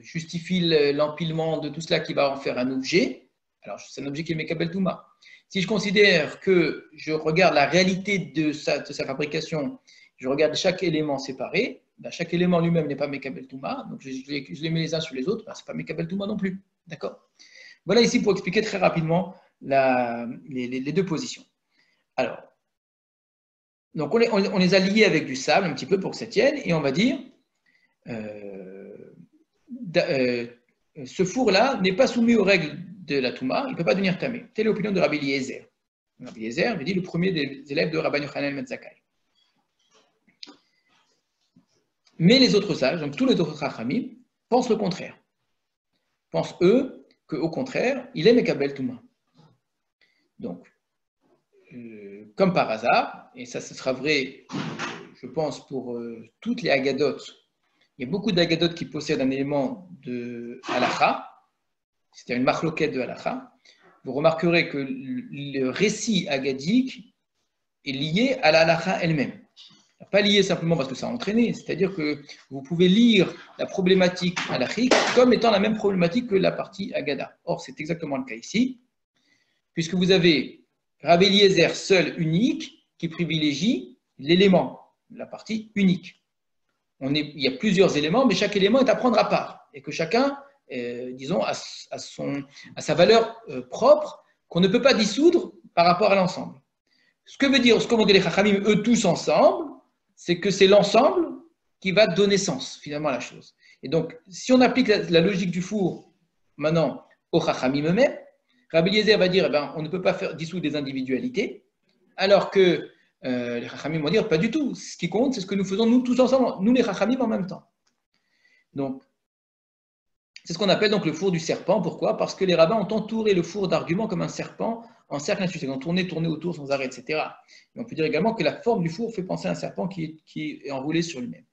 justifie l'empilement de tout cela qui va en faire un objet, alors c'est un objet qui est Mekabel Toum'a. Si je considère que je regarde la réalité de sa fabrication, je regarde chaque élément séparé, ben, chaque élément lui-même n'est pas Mekabel Toum'a, donc je les mets les uns sur les autres, ben, ce n'est pas Mekabel Toum'a non plus. D'accord? Voilà ici pour expliquer très rapidement les deux positions. Alors, donc on les a liés avec du sable un petit peu pour que ça tienne, et on va dire ce four-là n'est pas soumis aux règles de la Touma, il ne peut pas devenir tamé. Telle est l'opinion de Rabbi Eliezer. Rabbi Eliezer, je dis, le premier des élèves de Rabban Yochanan ben Zakkai. Mais les autres sages, donc tous les autres Chachamim, pensent le contraire. Pensent, eux, qu'au contraire, il est Mekabel Touma. Donc, comme par hasard, et ça ce sera vrai, je pense, pour toutes les agadotes, il y a beaucoup d'agadotes qui possèdent un élément de halakha, c'est-à-dire une machloquette de halakha. Vous remarquerez que le récit agadique est lié à la halakha elle-même. Pas lié simplement parce que ça a entraîné, c'est-à-dire que vous pouvez lire la problématique halachique comme étant la même problématique que la partie agada. Or, c'est exactement le cas ici, puisque vous avez Rabbi Eliezer seul, unique, qui privilégie l'élément, la partie unique. Il y a plusieurs éléments, mais chaque élément est à prendre à part, et que chacun, disons, a sa valeur propre, qu'on ne peut pas dissoudre par rapport à l'ensemble. Ce que vont dire les Chachamim, eux tous ensemble, c'est que c'est l'ensemble qui va donner sens, finalement, à la chose. Et donc, si on applique la logique du four, maintenant, aux Chachamim eux-mêmes, Rabbi Eliezer va dire, on ne peut pas dissoudre des individualités, alors que les Chachamim vont dire, pas du tout. Ce qui compte, c'est ce que nous faisons, nous tous ensemble, nous les Chachamim en même temps. Donc, c'est ce qu'on appelle donc le four du serpent. Pourquoi? Parce que les rabbins ont entouré le four d'arguments comme un serpent en cercle insuffisant. Ils ont tourné autour sans arrêt, etc. Et on peut dire également que la forme du four fait penser à un serpent qui est enroulé sur lui-même.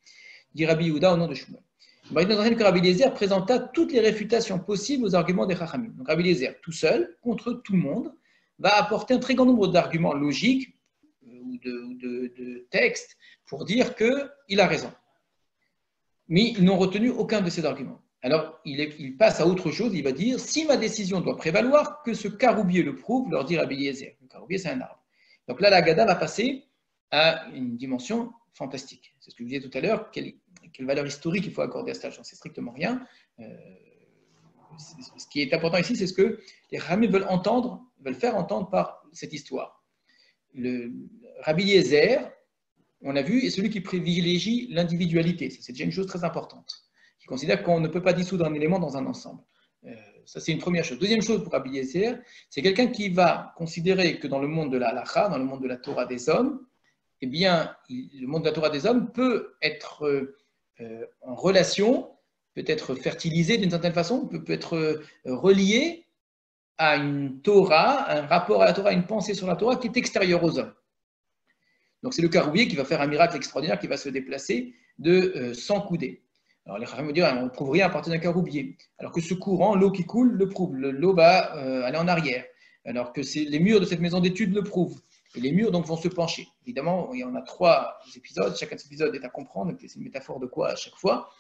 Dit Rabbi Yehuda au nom de Shmuel. Il nous enseigne que Rabbi Eliezer présenta toutes les réfutations possibles aux arguments des Chachamim. Donc Rabbi Eliezer, tout seul, contre tout le monde, va apporter un très grand nombre d'arguments logiques ou de textes pour dire qu'il a raison. Mais ils n'ont retenu aucun de ces arguments. Alors, il passe à autre chose, il va dire, si ma décision doit prévaloir, que ce caroubier le prouve, leur dit Rabbi Eliezer. Le caroubier, c'est un arbre. Donc là, la Gada va passer à une dimension fantastique. C'est ce que je disais tout à l'heure, quelle valeur historique il faut accorder à cette chose, c'est strictement rien. Ce qui est important ici, c'est ce que les Chachamim veulent faire entendre par cette histoire. Le Rabbi Eliezer, on l'a vu, est celui qui privilégie l'individualité. C'est déjà une chose très importante. Qui considère qu'on ne peut pas dissoudre un élément dans un ensemble. Ça, c'est une première chose. Deuxième chose pour Rabbi Eliezer, c'est quelqu'un qui va considérer que dans le monde de la halakha, dans le monde de la Torah des hommes, eh bien, le monde de la Torah des hommes peut être en relation, peut être fertilisé d'une certaine façon, peut être relié à une Torah, à un rapport à la Torah, à une pensée sur la Torah qui est extérieure aux hommes. Donc c'est le caroubier qui va faire un miracle extraordinaire, qui va se déplacer de 100 coudées. Alors les Chachamim vont dire on ne prouve rien à partir d'un caroubier. Alors que ce courant, l'eau qui coule, le prouve. L'eau va aller en arrière. Alors que les murs de cette maison d'études le prouvent. Et les murs donc vont se pencher. Évidemment, il y en a 3 épisodes. Chacun de ces épisodes est à comprendre. C'est une métaphore de quoi à chaque fois.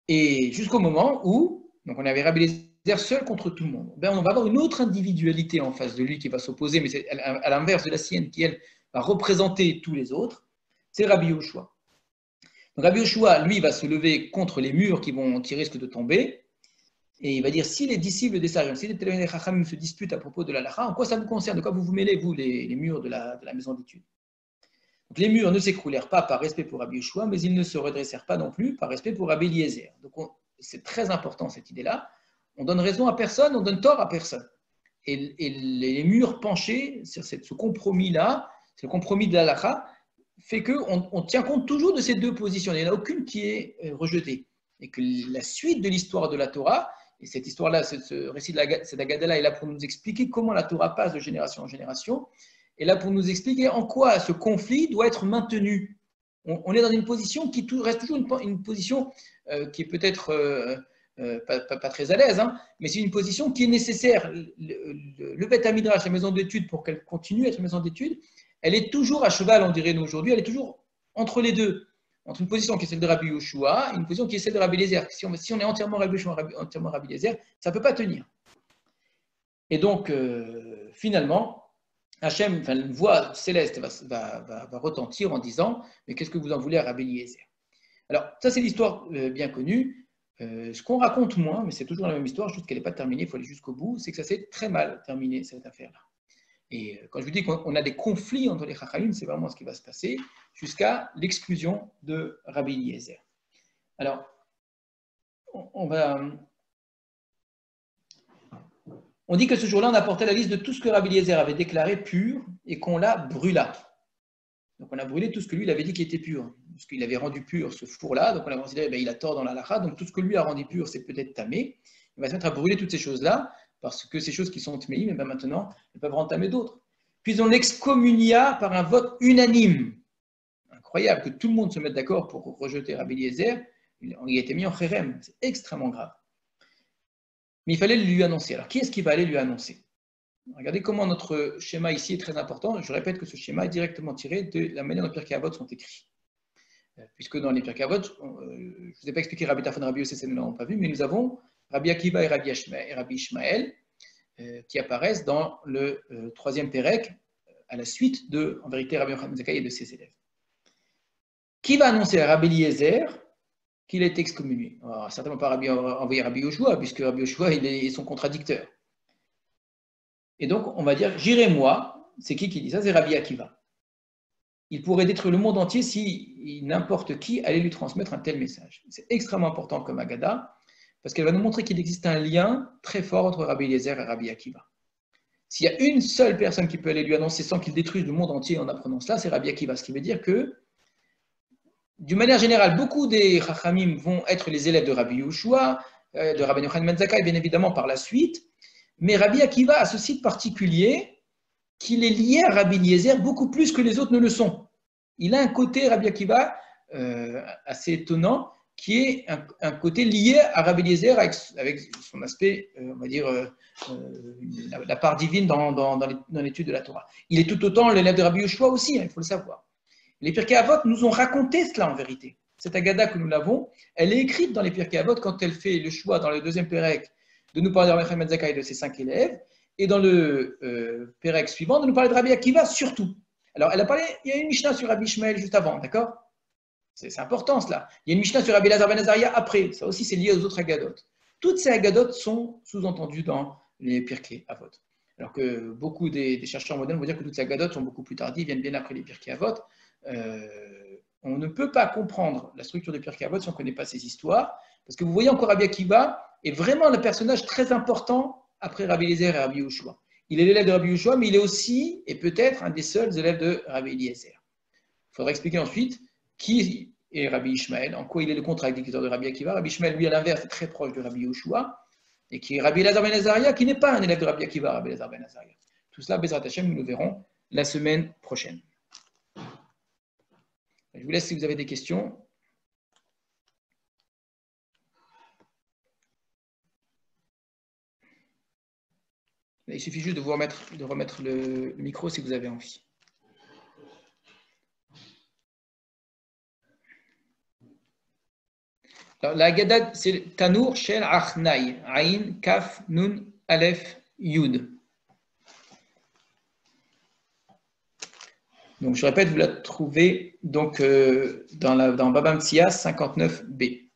Et jusqu'au moment où, donc on avait Rabbi Eliezer seul contre tout le monde. Ben on va avoir une autre individualité en face de lui qui va s'opposer, mais c'est à l'inverse de la sienne, qui elle va représenter tous les autres. C'est Rabbi Yoshua. Donc Rabbi Yoshua, lui, va se lever contre les murs qui risquent de tomber. Et il va dire, si les disciples des sages, si les Talmidei Chachamim se disputent à propos de la halakha, en quoi ça vous concerne? De quoi vous vous mêlez, vous, les murs de la maison d'études? Donc les murs ne s'écroulèrent pas par respect pour Rabbi Yoshua, mais ils ne se redressèrent pas non plus par respect pour Rabbi Eliezer. Donc c'est très important cette idée-là. On donne raison à personne, on donne tort à personne. Et les murs penchés, ce compromis-là, c'est le compromis de la halakha, fait qu'on tient compte toujours de ces deux positions. Il n'y en a aucune qui est rejetée. Et que la suite de l'histoire de la Torah, et cette histoire-là, ce récit de cette Agadala est là pour nous expliquer comment la Torah passe de génération en génération, et là pour nous expliquer en quoi ce conflit doit être maintenu. On est dans une position qui reste toujours une position qui est peut-être pas très à l'aise, hein, mais c'est une position qui est nécessaire. Le Beth Midrash, la maison d'études, pour qu'elle continue à être une maison d'études, elle est toujours à cheval, on dirait nous aujourd'hui, elle est toujours entre les deux. Entre une position qui est celle de Rabbi Yoshua et une position qui est celle de Rabbi Eliezer. Si on est entièrement Rabbi Yoshua, entièrement Rabbi Eliezer, ça ne peut pas tenir. Et donc, finalement, Hachem, une voix céleste va retentir en disant « Mais qu'est-ce que vous en voulez à Rabbi Eliezer ?» Alors, ça c'est l'histoire bien connue. Ce qu'on raconte moins, mais c'est toujours la même histoire, juste qu'elle n'est pas terminée, il faut aller jusqu'au bout, c'est que ça s'est très mal terminé, cette affaire-là. Et quand je vous dis qu'on a des conflits entre les Chachamim, c'est vraiment ce qui va se passer jusqu'à l'exclusion de Rabbi Eliezer. Alors, on dit que ce jour-là, on apportait la liste de tout ce que Rabbi Eliezer avait déclaré pur et qu'on la brûla. Donc, on a brûlé tout ce que lui il avait dit qui était pur, ce qu'il avait rendu pur, ce four-là. Donc, on a considéré qu'il a tort dans la halakha. Donc, tout ce que lui a rendu pur, c'est peut-être tamé. Il va se mettre à brûler toutes ces choses-là, parce que ces choses qui sont tméim, mais maintenant, elles peuvent entamer d'autres. Puis, on l'excommunia par un vote unanime. Incroyable que tout le monde se mette d'accord pour rejeter Rabbi Eliezer. Il a été mis en chérem. C'est extrêmement grave. Mais il fallait lui annoncer. Alors, qui est-ce qui va aller lui annoncer? Regardez comment notre schéma ici est très important. Je répète que ce schéma est directement tiré de la manière dont les Pirkei Avot sont écrits. Puisque dans les Pirkei Avot, je ne vous ai pas expliqué Rabbi Tarfon et Rabbi Yossé, nous ne l'avons pas vu, mais nous avons Rabbi Akiva et Rabbi Ishmael qui apparaissent dans le troisième Pérec, à la suite de, en vérité, Rabbi Yochanan ben Zakkai et de ses élèves. Qui va annoncer à Rabbi Eliezer qu'il a été excommunié? Alors, certainement pas envoyer Rabbi Yoshua, puisque Rabbi Yoshua est son contradicteur. Et donc, on va dire, j'irai moi, c'est qui dit ça? C'est Rabbi Akiva. Il pourrait détruire le monde entier si n'importe qui allait lui transmettre un tel message. C'est extrêmement important comme Agada, parce qu'elle va nous montrer qu'il existe un lien très fort entre Rabbi Eliezer et Rabbi Akiva. S'il y a une seule personne qui peut aller lui annoncer sans qu'il détruise le monde entier en apprenant cela, c'est Rabbi Akiva. Ce qui veut dire que, d'une manière générale, beaucoup des Chachamim vont être les élèves de Rabbi Yoshua, de Rabbi Yochanan ben Zakkai, bien évidemment par la suite, mais Rabbi Akiva a ce site particulier qu'il est lié à Rabbi Eliezer beaucoup plus que les autres ne le sont. Il a un côté, Rabbi Akiva, assez étonnant, qui est un côté lié à Rabbi Eliezer avec son aspect, on va dire, la part divine dans l'étude de la Torah. Il est tout autant l'élève de Rabbi Yoshua aussi, hein, il faut le savoir. Les Pirkei Avot nous ont raconté cela en vérité. Cette Agada que nous l'avons, elle est écrite dans les Pirkei Avot quand elle fait le choix dans le deuxième Pérec de nous parler de Rabbi Yochanan ben Zakkai et de ses 5 élèves, et dans le Pérec suivant de nous parler de Rabbi Akiva surtout. Alors, elle a parlé, il y a une Mishnah sur Rabbi Ishmael juste avant, d'accord? C'est important cela. Il y a une Mishnah sur Rabbi Elazar ben Azaria après, ça aussi c'est lié aux autres Agadot. Toutes ces Agadot sont sous-entendues dans les Pirkei Avot. Alors que beaucoup des chercheurs modernes vont dire que toutes ces Agadot sont beaucoup plus tardives, viennent bien après les Pirkei Avot. On ne peut pas comprendre la structure des Pirkei Avot si on ne connaît pas ces histoires, parce que vous voyez encore Rabbi Akiva est vraiment le personnage très important après Rabbi Eliezer et Rabbi Yoshua. Il est l'élève de Rabbi Yoshua, mais il est aussi, et peut-être, un des seuls élèves de Rabbi Eliezer. Il faudra expliquer ensuite qui est Rabbi Ishmael, en quoi il est le contradicteur de Rabbi Akiva. Rabbi Ishmael, lui, à l'inverse, est très proche de Rabbi Yoshua, et qui est Rabbi Elazar ben Azaria, qui n'est pas un élève de Rabbi Akiva, Rabbi Elazar ben Azaria. Tout cela, Bezrat Hashem, nous le verrons la semaine prochaine. Je vous laisse si vous avez des questions. Il suffit juste de remettre le micro si vous avez envie. Alors, la Haggadah, c'est Tanour Shel Achnai, Aïn, Kaf, Nun, Aleph, Yud. Donc, je répète, vous la trouvez donc, dans Baba Metzia 59b.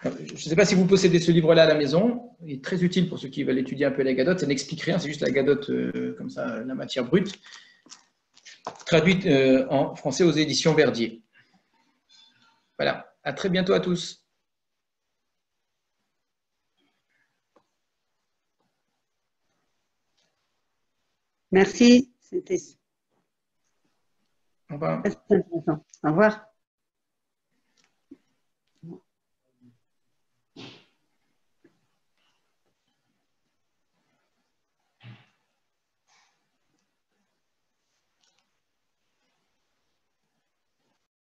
Je ne sais pas si vous possédez ce livre-là à la maison. Il est très utile pour ceux qui veulent étudier un peu la Haggadot. Ça n'explique rien, c'est juste la Haggadot comme ça, la matière brute, traduite en français aux éditions Verdier. Voilà. À très bientôt à tous. Merci, c'était Au revoir. très intéressant. Au revoir.